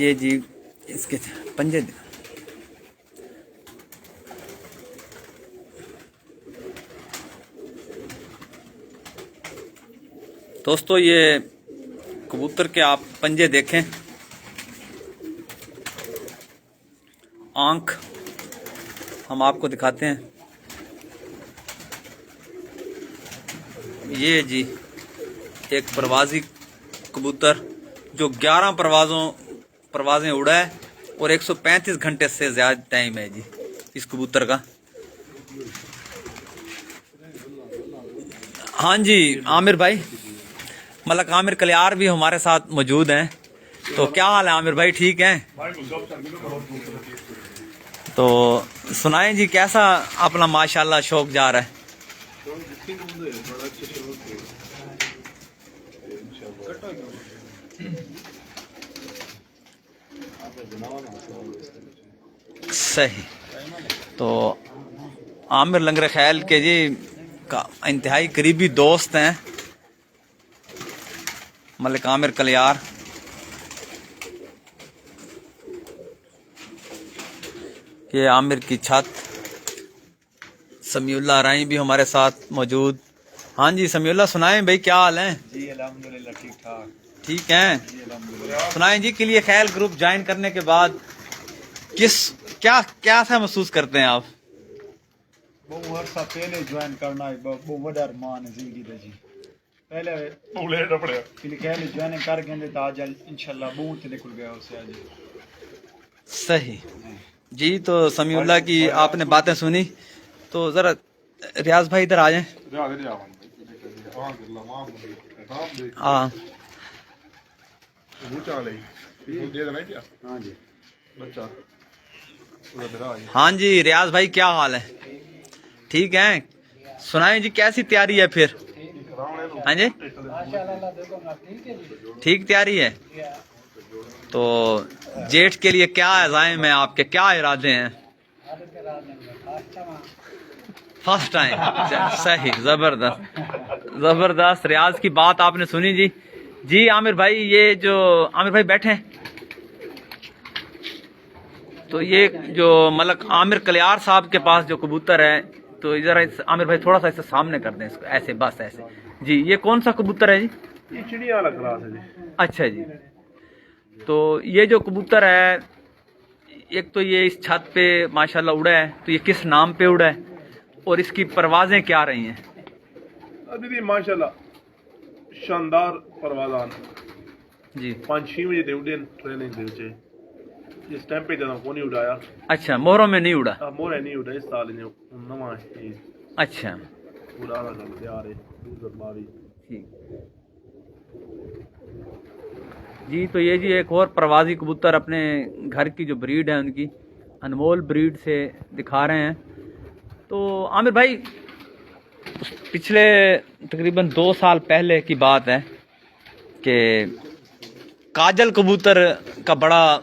یہ جی اس کے پنجے دوستو یہ کبوتر کے آپ پنجے دیکھیں، آنکھ ہم آپ کو دکھاتے ہیں. یہ جی ایک پروازی کبوتر جو 11 پروازیں اڑا ہے اور 135 گھنٹے سے زیادہ ٹائم ہے جی اس کبوتر کا. ہاں جی عامر بھائی، ملک عامر کلیار بھی ہمارے ساتھ موجود ہیں. تو کیا حال ہے عامر بھائی، ٹھیک ہیں؟ تو سنائیں جی کیسا اپنا ماشاءاللہ شوق جا رہا ہے؟ صحیح. تو عامر لنگر خیل کے جی انتہائی قریبی دوست ہیں ملک عامر کلیار. یہ عامر کی چھت. سمیع اللہ رائی بھی ہمارے ساتھ موجود. ہاں جی سمیع اللہ، سنائیں بھائی کیا حال ہیں؟ جی الحمدللہ ٹھیک ٹھاک. ٹھیک ہیں؟ جی الحمدللہ. سنائیں جی کہ لیے خیل گروپ جوائن کرنے کے بعد کیا سا محسوس کرتے ہیں آپ؟ بہت عرصہ پہلے جوائن کرنا ہے، بہت بڑا ارمان ہے زندگی کا جی. پہلے خیل جوائن کر گئے تو آج انشاءاللہ بہت نکل گیا اسے آج. صحیح جی. تو سمیع اللہ کی آپ نے باتیں سنی، تو ذرا ریاض بھائی ادھر آ جائیں. ہاں ہاں جی ریاض بھائی کیا حال ہے؟ ٹھیک ہیں؟ سنائیں جی کیسی تیاری ہے پھر؟ ہاں جی ٹھیک تیاری ہے. تو جیٹھ کے لیے کیا عزائم ہیں آپ کے، کیا ارادے ہیں؟ First time. صحیح، زبردست. ریاض کی بات آپ نے سنی جی. جی عامر بھائی، یہ جو عامر بھائی بیٹھے ہیں، تو یہ جو ملک عامر کلیار صاحب کے پاس جو کبوتر ہے، تو ذرا عامر بھائی تھوڑا سا اسے سامنے کر دیں اس کو، ایسے بس ایسے. جی یہ کون سا کبوتر ہے جی؟ یہ چڑیا والا کلاس ہے جی. اچھا جی. تو یہ جو کبوتر ہے، ایک تو یہ اس چھت پہ ماشاءاللہ اڑا ہے، تو یہ کس نام پہ اڑا ہے اور اس کی پروازیں کیا رہی ہیں؟ ابھی ماشاءاللہ شاندار پروازان جی 5-6 بجے تے اڈین ٹریننگ دے وچ. اس ٹائم پہ جانا کو نہیں اڑایا. اچھا، مہروں میں نہیں اڑا. مورے نہیں اڑا اس سال نے نواں ہے. اچھا پورا والا کم تیار ہے 2022. ٹھیک جی. تو یہ جی ایک اور پروازی کبوتر اپنے گھر کی جو بریڈ ہے ان کی انمول بریڈ سے دکھا رہے ہیں. تو عامر بھائی پچھلے تقریباً 2 سال پہلے کی بات ہے کہ کاجل کبوتر کا بڑا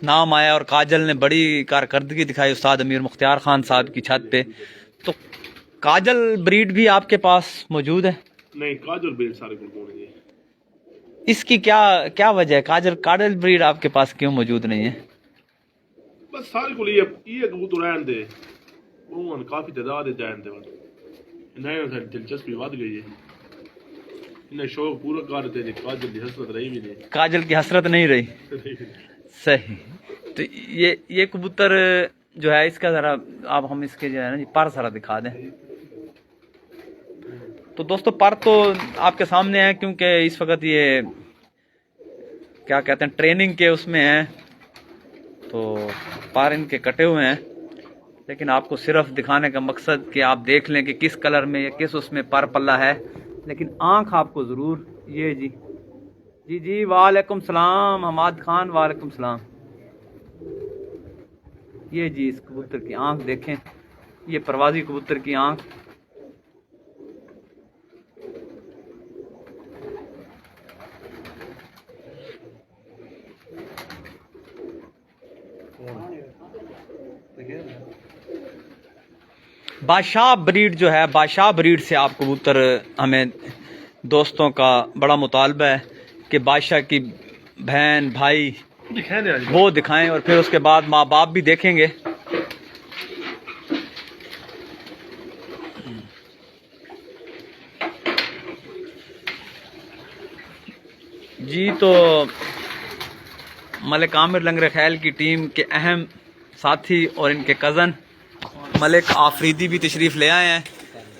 نام آیا اور کاجل نے بڑی کارکردگی دکھائی استاد امیر مختار خان صاحب کی چھت پہ. تو کاجل بریڈ بھی آپ کے پاس موجود ہے؟ نہیں، کاجل بریڈ سارے کو کون ہے. اس کی کیا وجہ ہے؟ کاجل بریڈ آپ کے پاس کیوں موجود نہیں ہے؟ بس سارے کو یہ کبوتر رہن دے، وہ کافی تعداد جائیں دے. انہیں دلچسپی ود گئی ہے، انہیں شوق پورا کرتے ہیں. کاجل کی حسرت رہی بھی نہیں. کاجل کی حسرت نہیں رہی. صحیح. تو یہ کبوتر جو ہے اس کا ذرا آپ ہم اس کے جو ہے نا پر ذرا دکھا دیں. تو دوستو پر تو آپ کے سامنے ہے، کیونکہ اس وقت یہ کیا کہتے ہیں ٹریننگ کے اس میں ہیں، تو پر ان کے کٹے ہوئے ہیں. لیکن آپ کو صرف دکھانے کا مقصد کہ آپ دیکھ لیں کہ کس کلر میں یا کس اس میں پر پلہ ہے. لیکن آنکھ آپ کو ضرور. یہ جی وعلیکم السلام حماد خان. وعلیکم السلام. یہ جی اس کبوتر کی آنکھ دیکھیں، یہ پروازی کبوتر کی آنکھ. بادشاہ بریڈ جو ہے، بادشاہ بریڈ سے آپ کبوتر ہمیں دوستوں کا بڑا مطالبہ ہے کہ بادشاہ کی بہن بھائی دکھائیں آج وہ دکھائیں اور پھر اس کے بعد ماں باپ بھی دیکھیں گے. جی تو ملک عامر لنگر خیل کی ٹیم کے اہم ساتھی اور ان کے کزن ملک آفریدی بھی تشریف لے آئے ہیں.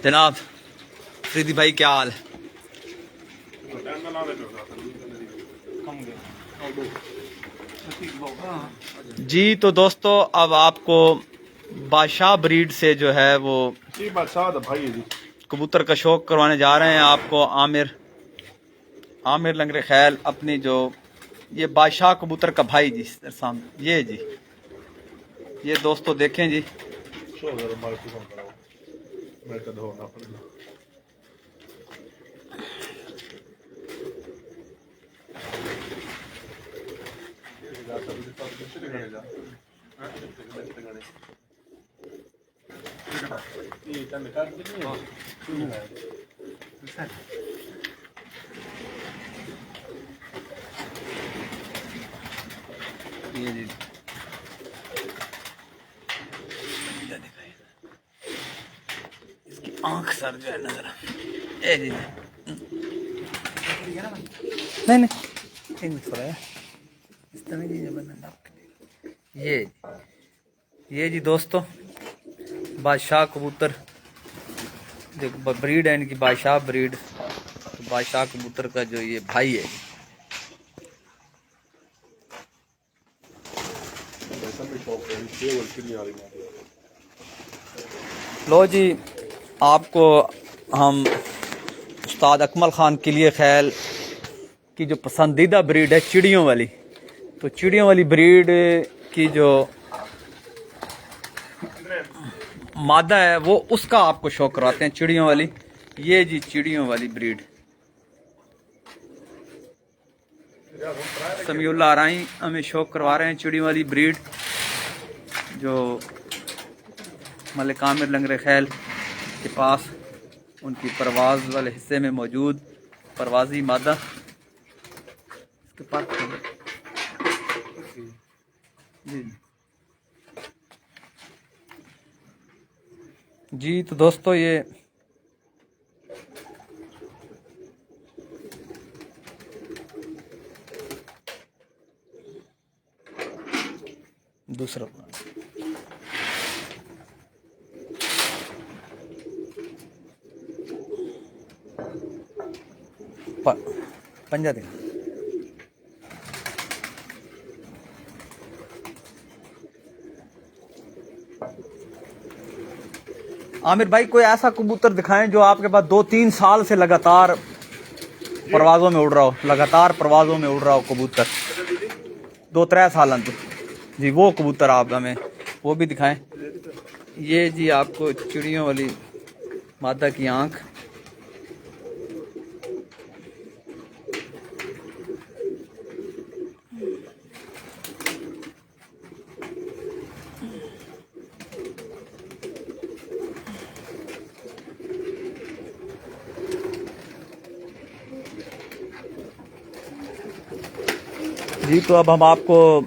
جناب آفریدی بھائی کیا حال ہے؟ جی تو دوستو اب آپ کو بادشاہ بریڈ سے جو ہے وہ یہ بادشاہ دا بھائی ہے جی. کبوتر کا شوق کروانے جا رہے ہیں آپ کو. عامر لنگر خیل اپنی جو یہ بادشاہ کبوتر کا بھائی جی سامنے یہ جی یہ دوستو دیکھیں جی. شو ذرا مارے تو کراؤ میں تو دھونا پڑے گا. یہ جی اس کی آنکھ سر جو ہے نظر اے جی نہیں اس طرح یہ جی دوستو بادشاہ کبوتر جو بریڈ ہے ان کی بادشاہ بریڈ. بادشاہ کبوتر کا جو یہ بھائی ہے لو جی آپ کو ہم استاد اکمل خان کلیے خیل کی جو پسندیدہ بریڈ ہے چڑیوں والی تو چڑیوں والی بریڈ کی جو مادہ ہے وہ اس کا آپ کو شوق کراتے ہیں. چڑیوں والی یہ جی چڑیوں والی بریڈ سمیع اللہ آرائی ہمیں شوق کروا رہے ہیں. چڑیوں والی بریڈ جو ملک عامر لنگر خیل کے پاس ان کی پرواز والے حصے میں موجود پروازی مادہ اس کے پاس جی تو دوستو یہ دوسرا پنجہ دن عامر بھائی کوئی ایسا کبوتر دکھائیں جو آپ کے پاس 2-3 سال سے لگاتار پروازوں میں اڑ رہا ہو کبوتر 2-3 سالوں سے جی وہ کبوتر آپ ہمیں وہ بھی دکھائیں. یہ جی آپ کو چڑیوں والی مادہ کی آنکھ جی تو اب ہم آپ کو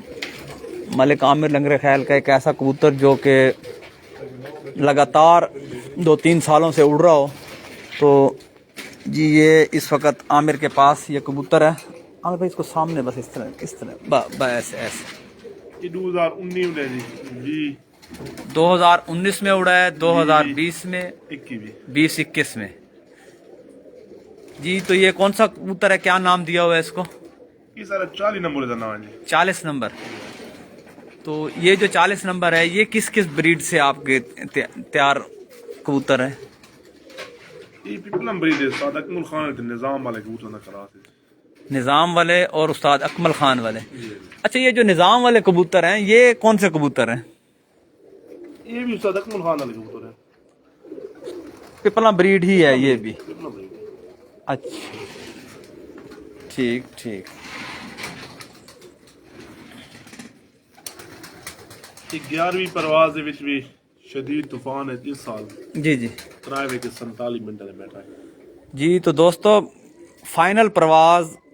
ملک عامر لنگر خیل کا ایک ایسا کبوتر جو کہ لگاتار 2-3 سالوں سے اڑ رہا ہو تو جی یہ اس وقت عامر کے پاس یہ کبوتر ہے. عامر بھائی اس کو سامنے بس اس طرح ایسے یہ 2019 میں جی 2019 میں اڑا ہے 2020 میں 20-21 میں. جی تو یہ کون سا کبوتر ہے کیا نام دیا ہوا ہے اس کو؟ یہ سارا 40 نمبر کا نام ہے جی 40 نمبر. تو یہ جو 40 نمبر ہے یہ کس بریڈ سے آپ کے تیار کبوتر ہے؟ یہ پیپلم بریڈ ہے. استاد اکمل خان کے نظام والے کبوتر نہ کراتے نظام والے اور استاد اکمل خان والے. اچھا یہ جو نظام والے کبوتر ہیں یہ کون سے کبوتر ہیں؟ یہ بھی استاد اکمل خان والے کبوتر ہے. پپلا بریڈ ہی ہے یہ بھی. پیپلم بریڈ ہے. اچھا ٹھیک یہ 11ویں پرواز دے وچ بھی شدید طوفان ہے اس سال جی 47 منٹ میں بیٹھا ہے. جی تو دوستو فائنل پرواز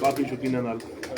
ਕਾਫੀ ਸ਼ੌਕੀਨਾਂ ਨਾਲ।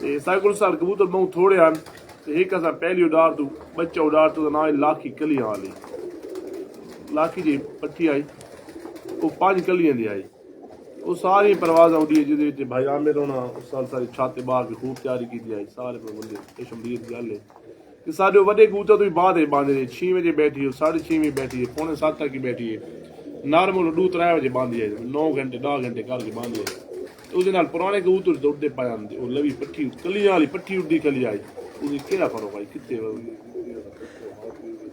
ਤੇ ਸਾਈਕਲ ਸਾਲ ਕਬੂਤਰ ਬਹੁਤ ਥੋੜੇ ਹਨ, ਤੇ ਇੱਕ ਅਸਾਂ ਪਹਿਲੀ ਉਡਾਰ ਤੋਂ ਬੱਚਾ ਉਡਾਰ ਤੋਂ ਨਾ ਲਾਖੀ ਕਲੀਆਂ ਵਾਲੀ, ਲਾਖੀ ਦੀ ਪੱਠੀ ਆਈ, ਉਹ 5 ਕਲੀਆਂ ਦੀ ਆਈ, ਉਹ ਸਾਰੀ ਪਰਵਾਜ਼ ਆਉਂਦੀ ਹੈ ਜਿਹਦੇ ਵਿੱਚ ਭਾਈ ਆਮਿਰ ਹੋਣਾ ਉਸ ਸਾਲ ਸਾਰੀ ਛੱਤ ਤੇ ਬਾਹਰ ਕੇ ਖੂਬ ਤਿਆਰੀ ਕੀਤੀ ਆਈ, ਸਾਰੇ ਬੰਦੇ ਇਹ ਸ਼ਮੀਰ ਦੀ ਗੱਲ ਹੈ ਕਿ ਸਾਡੇ ਵੱਡੇ ਕਬੂਤਰ ਤੋਂ ਵੀ ਬਾਅਦ ਹੈ ਬਾਂਦੇ 6 ਵਜੇ ਬੈਠੀ ਹੋ, 6:30 ਬੈਠੀ ਹੈ, 7:45 ਤੱਕ ਬੈਠੀ ਹੈ, ਨਾਰਮਲ 2-3 ਵਜੇ ਬਾਂਦੀ ਹੈ, 9 ਘੰਟੇ 10 ਘੰਟੇ ਕਰਕੇ ਬਾਂਦੀ ਹੈ। ਉਹਦੇ ਨਾਲ ਪੁਰਾਣੇ ਕਬੂਤਰ ਦੌੜਦੇ ਪਾ ਜਾਂਦੇ, ਉਹ ਲਵੀ ਪੱਠੀ ਕਲੀਆਂ ਵਾਲੀ ਪੱਠੀ ਉੱਡੀ ਕਲੀ ਆਈ, ਉਹਦੀ ਕਿਹੜਾ ਫਰਕ ਭਾਈ ਕਿੱਥੇ?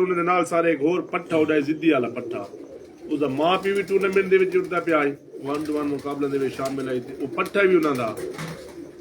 ਉਹਨਾਂ ਦੇ ਨਾਲ ਸਾਰੇ ਇੱਕ ਹੋਰ ਪੱਠਾ ਉਡਾਇਆ, ਜ਼ਿੱਦੀ ਵਾਲਾ ਪੱਠਾ, ਉਹਦਾ ਮਾਂ ਪਿਓ ਵੀ ਟੂਰਨਾਮੈਂਟ ਦੇ ਵਿੱਚ ਉੱਡਦਾ ਪਿਆ ਹੈ, 1-to-1 ਮੁਕਾਬਲੇ ਦੇ ਵਿੱਚ ਸ਼ਾਮਿਲ ਆਈ, ਤੇ ਉਹ ਪੱਠਾ ਵੀ ਉਹਨਾਂ ਦਾ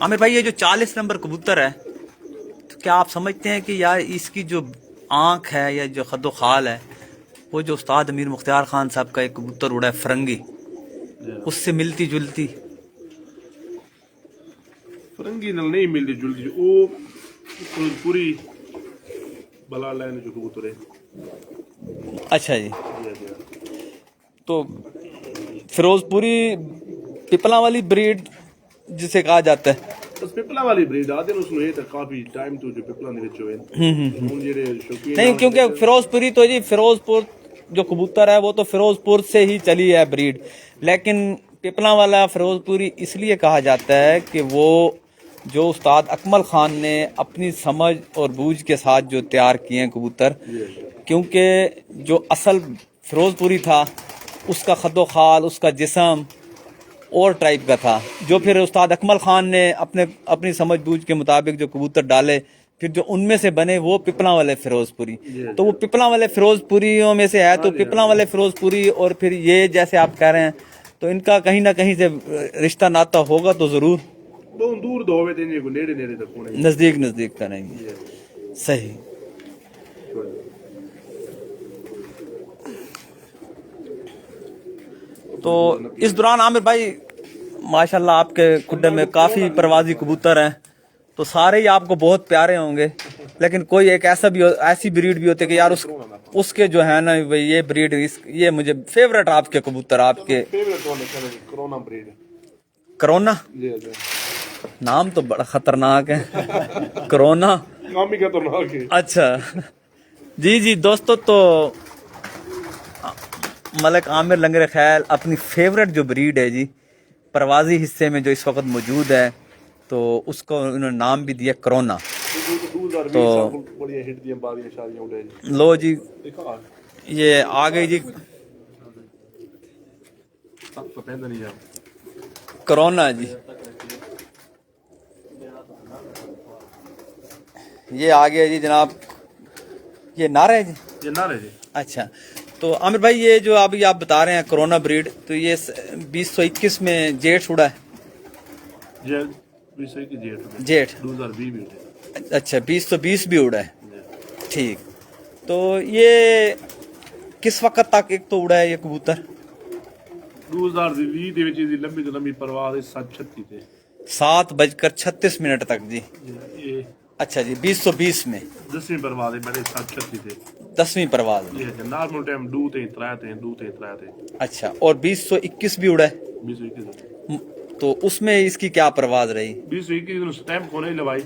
عامر بھائی یہ جو 40 نمبر کبوتر ہے تو کیا آپ سمجھتے ہیں کہ یا اس کی جو آنکھ ہے یا جو خد و خال ہے وہ جو استاد امیر مختار خان صاحب کا ایک کبوتر اڑا ہے فرنگی اس سے ملتی جلتی؟ فرنگی نال نہیں ملتی جلتی وہ پوری بلا لائن جو کبوتر ہے. اچھا جی. تو فیروز پوری پپلا والی بریڈ جسے کہا جاتا ہے بس پپلا والی بریڈ آدھے اس نے تو کافی ٹائم تو جو پپلا دے وچ ہوئے ہن جڑے شوقین نہیں کیونکہ فیروز پوری تو جی فیروز پور جو کبوتر ہے وہ تو فیروز پور سے ہی چلی ہے بریڈ، لیکن پپلا والا فیروز پوری اس لیے کہا جاتا ہے کہ وہ جو استاد اکمل خان نے اپنی سمجھ اور بوجھ کے ساتھ جو تیار کیے ہیں کبوتر، کیونکہ جو اصل فیروز پوری تھا اس کا خد و خال اس کا جسم اور ٹائپ کا تھا، جو پھر استاد اکمل خان نے اپنی سمجھ بوجھ کے مطابق جو کبوتر ڈالے پھر جو ان میں سے بنے وہ پپلا والے فیروز پوری. تو وہ پپلا والے فیروز پوریوں میں سے ہے، تو پپلا والے فیروز پوری اور پھر یہ جیسے آپ کہہ رہے ہیں تو ان کا کہیں نہ کہیں سے رشتہ ناتا ہوگا تو ضرور بہت دور دو ہوئے تھے کو نیڑے نیڑے تک ہونے نزدیک کریں گے. صحیح. تو اس دوران عامر بھائی ماشاءاللہ آپ کے کھڈے میں کافی پروازی کبوتر ہیں تو سارے ہی آپ کو بہت پیارے ہوں گے، لیکن کوئی ایک ایسی بریڈ بھی ہوتی ہے کہ یار اس کے جو ہے نا یہ بریڈ یہ مجھے فیوریٹ آپ کے کبوتر آپ کے کرونا بریڈ. کرونا نام تو بڑا خطرناک ہے کرونا نام ہی خطرناک ہے. اچھا جی دوستو، تو ملک عامر لنگر خیل اپنی فیوریٹ جو بریڈ ہے جی پروازی حصے میں جو اس وقت موجود ہے تو اس کو انہوں نے نام بھی دیا کرونا. تو لو جی یہ آ گئی جی کرونا جی، یہ آ گیا جی جناب، یہ نعرہ ہے جی. یہ نہ رہے جی. اچھا تو عامر بھائی یہ جو ابھی آپ بتا رہے ہیں کرونا بریڈ تو یہ 2021 میں جیٹ اڑا ہے؟ جیٹ 2020 بھی اٹھے. اچھا 2020 بھی اڑا ہے. ٹھیک. تو یہ کس وقت تک ایک تو اڑا ہے یہ کبوتر؟ 2020 دے وچ دی لمبی تو لمبی پرواز 7:36 تے 7:36 تک جی. یہ اچھا جی 2020 میں 10ویں پرواز ہے بڑے 7:36 تے 10ویں پرواز میں. یہ نارمل ٹائم 2 تے 3 تے. اچھا اور 2021 بھی اڑا ہے 2021 تو اس میں اس کی کیا پرواز رہی؟ 2021 نو سٹیمپ کونے لوائی.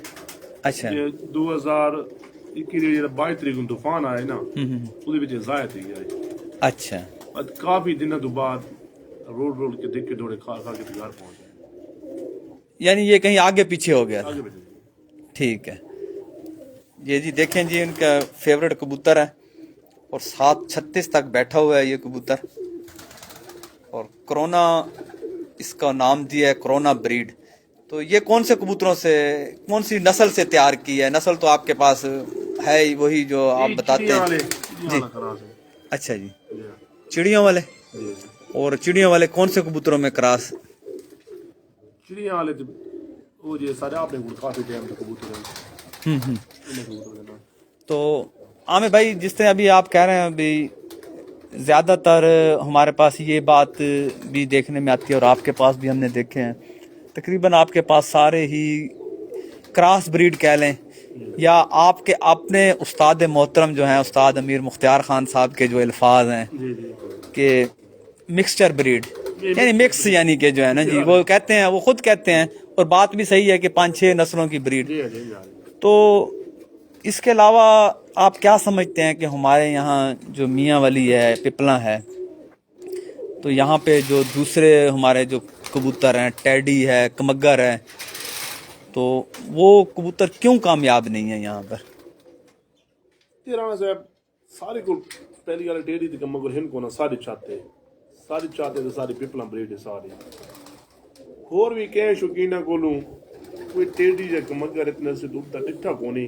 اچھا 2021 دے 22 تاریخ نو طوفان آئے نا اودے وچ ضائع تھی گیا. اچھا کافی دنوں تو بعد روڈ کے دیکھ کے دوڑے کھا کے گھر پہنچے. یعنی یہ کہیں آگے پیچھے ہو گیا. آگے بڑھے. ٹھیک ہے. یہ جی دیکھیں جی ان کا فیوریٹ کبوتر ہے اور 7:36 تک بیٹھا ہوا ہے یہ کبوتر اور کرونا اس کا نام دیا ہے کرونا بریڈ. تو یہ کون سے کبوتروں سے کون سی نسل سے تیار کی ہے؟ نسل تو آپ کے پاس ہے ہی وہی جو آپ بتاتے ہیں جی. اچھا جی چڑیوں والے. اور چڑیوں والے کون سے کبوتروں میں کراس؟ چڑیاں والے وہ جی سارے آپ نے کافی ٹائم تک کبوتر ہیں. تو عامر بھائی جس طرح ابھی آپ کہہ رہے ہیں ابھی زیادہ تر ہمارے پاس یہ بات بھی دیکھنے میں آتی ہے اور آپ کے پاس بھی ہم نے دیکھے ہیں تقریباً آپ کے پاس سارے ہی کراس بریڈ کہہ لیں یا آپ کے اپنے استاد محترم جو ہیں استاد امیر مختار خان صاحب کے جو الفاظ ہیں کہ مکسچر بریڈ یعنی مکس یعنی کہ جو ہے نا جی وہ کہتے ہیں وہ خود کہتے ہیں اور بات بھی صحیح ہے کہ 5-6 نسلوں کی بریڈ. تو اس کے علاوہ آپ کیا سمجھتے ہیں کہ ہمارے یہاں جو میاں ولی ہے پپلا ہے تو یہاں پہ جو دوسرے ہمارے جو کبوتر ہیں ٹیڈی ہے کمگر ہے تو وہ کبوتر کیوں کامیاب نہیں ہے یہاں پر؟ رانا صاحب سارے کو پہلی گل ٹیڈی تے کمگر ہن کو نا سارے چاہتے تو ساری پپلا بریڈ ہے ساری. اور بھی کہ شوقینہ کولوں کوئی ٹیڈی یا کمگر اتنا سے دور تک ڈٹھا کونی.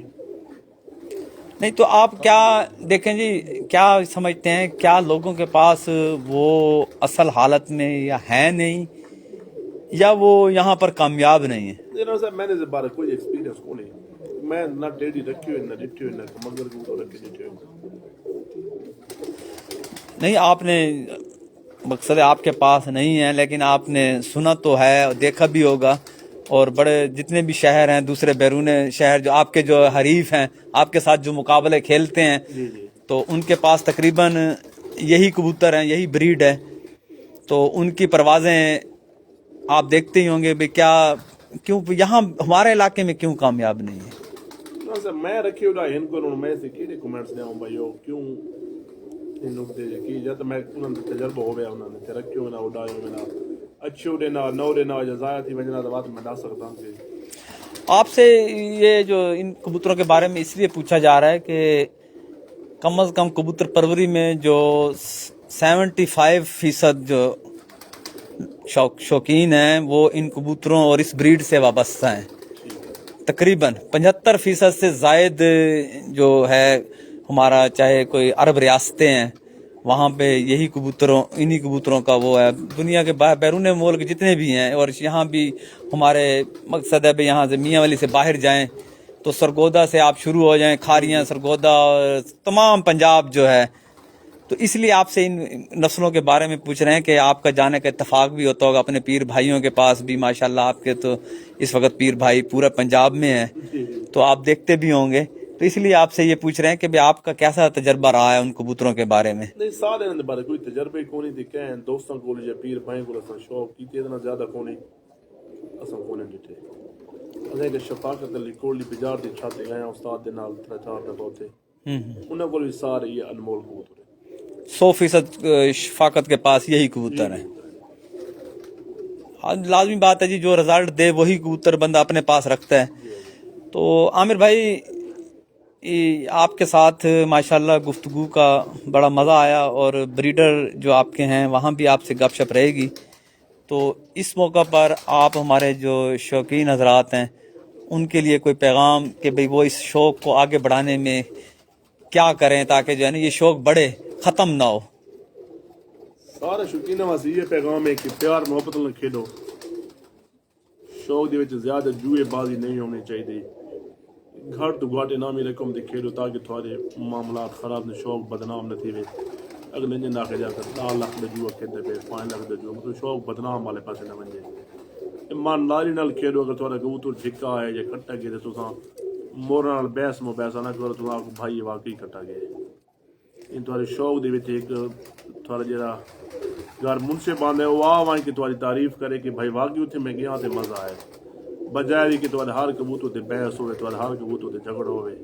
نہیں تو آپ کیا دیکھیں جی کیا سمجھتے ہیں کیا لوگوں کے پاس وہ اصل حالت میں یا ہے نہیں یا وہ یہاں پر کامیاب نہیں ہے؟ میرا صاحب میں نے اس بارے کوئی ایکسپیرینس کو نہیں، میں نہ ٹیڈی رکھی ہوئی نہ ڈٹھی ہوئی نہ مگر کو رکھی ڈٹھی ہوئی. نہیں آپ نے مقصد آپ کے پاس نہیں ہے، لیکن آپ نے سنا تو ہے اور دیکھا بھی ہوگا، اور بڑے جتنے بھی شہر ہیں دوسرے بیرون شہر جو آپ کے جو حریف ہیں، آپ کے ساتھ جو مقابلے کھیلتے ہیں، جی جی تو ان کے پاس تقریباً یہی کبوتر ہیں، یہی بریڈ ہے، تو ان کی پروازیں آپ دیکھتے ہی ہوں گے بھی کیا کیوں یہاں ہمارے علاقے میں کیوں کامیاب نہیں ہے. نہ سر میں رکھی ہوئی ان کو میں سے کیڑے کمنٹس دیا ہوں بھائی کیوں ان نقطے کی جب میں انہوں نے تجربہ ہو گیا انہوں نے رکھی ہونا اڈایا ہونا اچھے اڈینا نو ڈینا جزایا تھی وجنا تو بات میں ڈال سکتا ہوں کہ آپ سے یہ جو ان کبوتروں کے بارے میں اس لیے پوچھا جا رہا ہے کہ کم از کم کبوتر پروری میں جو 75% جو شوقین ہیں وہ ان کبوتروں اور اس بریڈ سے وابستہ ہیں. تقریباً 75% سے زائد جو ہے ہمارا چاہے کوئی عرب ریاستیں ہیں وہاں پہ یہی کبوتروں انہی کبوتروں کا وہ ہے. دنیا کے بیرون ملک جتنے بھی ہیں اور یہاں بھی ہمارے مقصد ہے بھی یہاں سے میاں ولی سے باہر جائیں تو سرگودا سے آپ شروع ہو جائیں، کھاریاں سرگودا اور تمام پنجاب جو ہے. تو اس لیے آپ سے ان نسلوں کے بارے میں پوچھ رہے ہیں کہ آپ کا جانے کا اتفاق بھی ہوتا ہوگا اپنے پیر بھائیوں کے پاس بھی. ماشاءاللہ آپ کے تو اس وقت پیر بھائی پورا پنجاب میں ہیں تو آپ دیکھتے بھی ہوں گے، تو اس لیے آپ سے یہ پوچھ رہے ہیں کہ آپ کا کیسا تجربہ رہا ہے ان کبوتروں کے بارے میں. نہیں سارے ان بارے کوئی تجربے کو نہیں دکھے ہیں دوستوں کو یا پیر بھائی کو اساں شوق کیتے اتنا زیادہ کو نہیں اساں کو نہیں ڈٹے اساں کہ شفاقت علی کولی بازار دی چھت گئے استاد دے نال 3-4 دفعہ ہوتے انہاں کو بھی سارے یہ انمول کبوتر 100% شفاقت کے پاس یہی کبوتر ہیں. لازمی بات ہے جی جو رزلٹ دے وہی کبوتر بندہ اپنے پاس رکھتا ہے. تو عامر بھائی آپ کے ساتھ ماشاءاللہ گفتگو کا بڑا مزہ آیا اور بریڈر جو آپ کے ہیں وہاں بھی آپ سے گپ شپ رہے گی. تو اس موقع پر آپ ہمارے جو شوقین حضرات ہیں ان کے لیے کوئی پیغام کہ بھئی وہ اس شوق کو آگے بڑھانے میں کیا کریں تاکہ جو ہے نا یہ شوق بڑھے ختم نہ ہو. سارے شوقین واسطے یہ پیغام ہے کہ پیار محبت نال کھیلو، شوق دے وچ زیادہ جوئے بازی نہیں ہونی چاہیے، گھٹ تو گھٹ انعامی رقم دے کھیلو تاکہ تھوڑے معاملات خراب نہ شوق بدنام نہ تھیوے. اگلے دن آ کے جا کر 4 لاکھ دا جوا کھیلتے پہ 5 لاکھ دا جوا مطلب شوق بدنام والے پاسے نہ ونجے. ایمانداری نال کھیلو. اگر تھوڑا کبوتر جھکا ہے یا کٹا گیا تو تساں مورا نال بحث مباحثہ نہ کرو تو آپ بھائی واقعی کٹا گیا. ان تھوڑے شوق دے وچ ایک تھوڑا جہاں گھر منصفان ہے وہ آوائیں کہ تھوڑی تعریف کرے کہ بھائی واقعی اتنے میں گیا تے مزہ آئے بجائے کہ تھوڑے ہر کبوتر تے بحث ہوئے تھوڑے ہر کبوتر تے جھگڑ ہوئے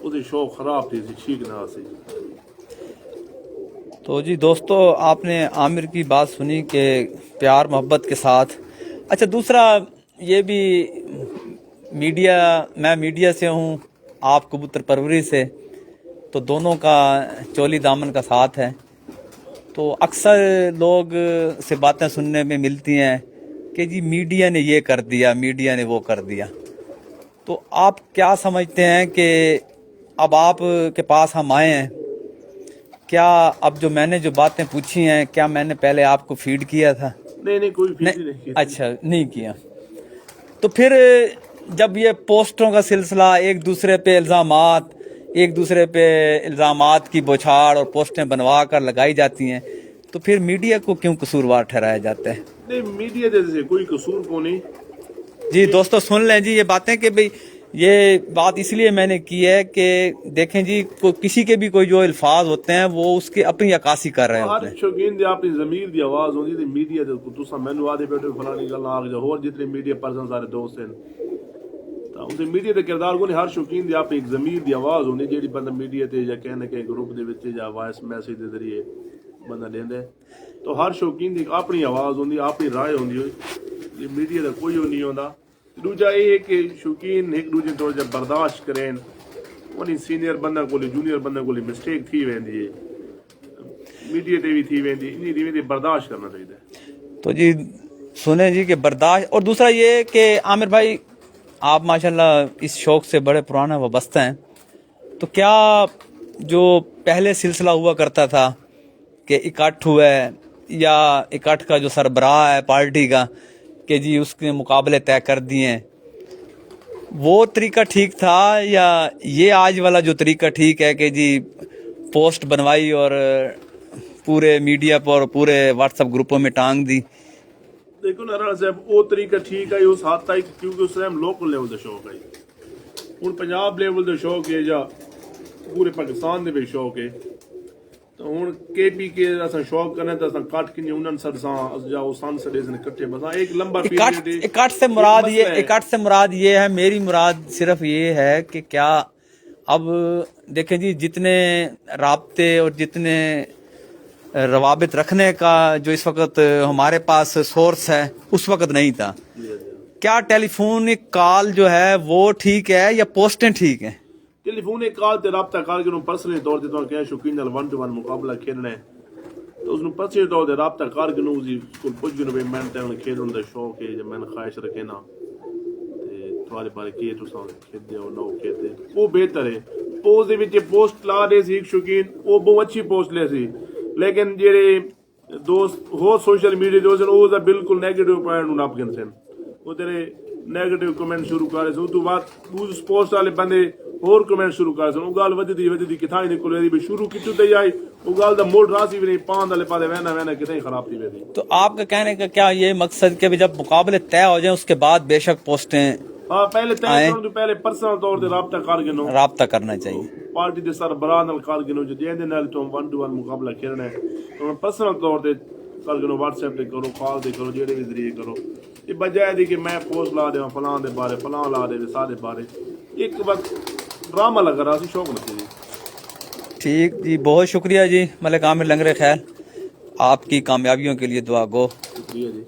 اسے شوق خراب تھی ٹھیک نہ سی. تو جی دوستو آپ نے عامر کی بات سنی کہ پیار محبت کے ساتھ. اچھا دوسرا یہ بھی میں میڈیا سے ہوں، آپ کبوتر پروری سے، تو دونوں کا چولی دامن کا ساتھ ہے. تو اکثر لوگ سے باتیں سننے میں ملتی ہیں کہ جی میڈیا نے یہ کر دیا میڈیا نے وہ کر دیا. تو آپ کیا سمجھتے ہیں کہ اب آپ کے پاس ہم آئے ہیں، کیا اب جو میں نے جو باتیں پوچھی ہیں کیا میں نے پہلے آپ کو فیڈ کیا تھا؟ نہیں کوئی فیڈ نہیں. اچھا نہیں کیا. تو پھر جب یہ پوسٹوں کا سلسلہ ایک دوسرے پہ الزامات کی بوچھاڑ اور پوسٹیں بنوا کر لگائی جاتی ہیں تو پھر میڈیا کو کیوں قصوروار ٹھہرایا جاتا ہے؟ نہیں میڈیا جیسے کوئی قصور کو نہیں. جی دوستو سن لیں جی یہ باتیں کہ بھئی یہ بات اس لیے میں نے کی ہے کہ دیکھیں جی کسی کے بھی کوئی جو الفاظ ہوتے ہیں وہ اس کی اپنی عکاسی کر رہے ہوتے ہیں. ہر شوقین دی اپنی ضمیر دی آواز ہوندی تے میڈیا دے تساں مینوں آدے بیٹھے فلانی گل آ جا ہور جتنے میڈیا پرسن سارے دوست ہیں تو اس میڈیا دے کردار کو نہیں. ہر شوقین دی اپنی ضمیر دی آواز ہوندی جیڑی بندہ میڈیا تے یا کہنے کہ گروپ دے وچ یا وائس میسج دے ذریعے بندہ دیندا ہے. تو ہر شوقین دی اپنی آواز ہوندی اپنی رائے ہوندی ہے. میڈیا دا کوئی نہیں ہوندا. دوجا یہ ہے کہ شوقین ایک دوجے تھوڑا جا برداشت کریں. انہیں سینئر بندہ کو جونیئر بندہ کو مسٹیک تھی ویندی ہے میڈیا تے بھی تھی ویندی انہیں برداشت کرنا چاہیے. تو جی سنیں جی کہ برداشت. اور دوسرا یہ کہ عامر بھائی آپ ماشاءاللہ اس شوق سے بڑے پرانا وابستہ ہیں تو کیا جو پہلے سلسلہ ہوا کرتا تھا کہ اکٹھ ہوا ہے یا اکٹھ کا جو سربراہ ہے پارٹی کا کہ جی اس کے مقابلے طے کر دیے ہیں، وہ طریقہ ٹھیک تھا یا یہ آج والا جو طریقہ ٹھیک ہے کہ جی پوسٹ بنوائی اور پورے میڈیا پر اور پورے واٹس ایپ گروپوں میں ٹانگ دی؟ دیکھو نا رانا صاحب وہ طریقہ ٹھیک ہے اس حد تک کیونکہ اس ٹائم لوکل لیول کا شوق ہے، ہوں پنجاب لیول کا شوق ہے یا پورے پاکستان دے بھی شوق ہے، تو ہوں کے پی کے اساں شوق کرنے تو اساں کٹ کے انہاں سر ساں جاؤ سان سڑے سے اکٹھے بس ایک لمبا پیریڈ ہے۔ اکٹ سے مراد یہ ہے، میری مراد صرف یہ ہے کہ کیا اب دیکھیں جی جتنے رابطے اور جتنے روابط رکھنے کا جو اس وقت ہمارے پاس سورس ہے اس وقت نہیں تھا، کیا ٹیلی فونک کال جو ہے وہ ٹھیک ہے یا پوسٹیں ٹھیک ہیں؟ ٹیلی فونک کال تے رابطہ کر کے پرسنلی طور تے تو کہ شوقین نال 1-to-1 مقابلہ کھیلنا ہے تو اس نو پرسنلی طور تے رابطہ کر کے نو جی سکول پہنچ گئے میں تے کھیلن دا شوق ہے جے میں خواہش رکھے نا تے تھوڑے بارے کی تساں کھیلدے ہو نو کھیلتے وہ بہتر ہے۔ پوسٹ دے وچ پوسٹ لا دے سی شوقین وہ بہت اچھی پوسٹ لے سی، لیکن جڑے دوست ہو سوشل میڈیا دے او دا بالکل نیگیٹو پوائنٹ نو نپ گئے سن، وہ تیرے نیگیٹو کمنٹ شروع کرے سن، تو بعد اس پوسٹ والے بندے اور کمنٹ شروع کرے سن، وہ گل ودی کتھاں نکل رہی بھی شروع کیتو تے آئی وہ گل دا موڈ راسی بھی نہیں پان والے پاسے وینا کتھیں خراب تھی ویسی۔ تو آپ کا کہنے کا کیا یہ مقصد کہ جب مقابلے طے ہو جائیں اس کے بعد بے شک پوسٹیں ہاں پہلے طے کرن تو پہلے پرسنل طور تے رابطہ کر کے نو رابطہ کرنا چاہیے، پارٹی دے سربراہ نال کر کے نو جے دے نال تو 1-to-1 مقابلہ کھیلنا ہے تو پرسنل طور تے کر کے نو واٹس ایپ تے کرو، کال تے کرو، جڑے بھی ذریعے کرو، یہ بجائے دی کہ میں پوسٹ لا دے فلاں دے بارے فلاں لا دے سارے بارے ایک وقت ڈرامہ لگا رہا سی، شوق نہیں سی۔ ٹھیک جی، بہت شکریہ جی ملک عامر لنگرے، خیر آپ کی کامیابیوں کے لیے دعا گو۔ شکریہ جی۔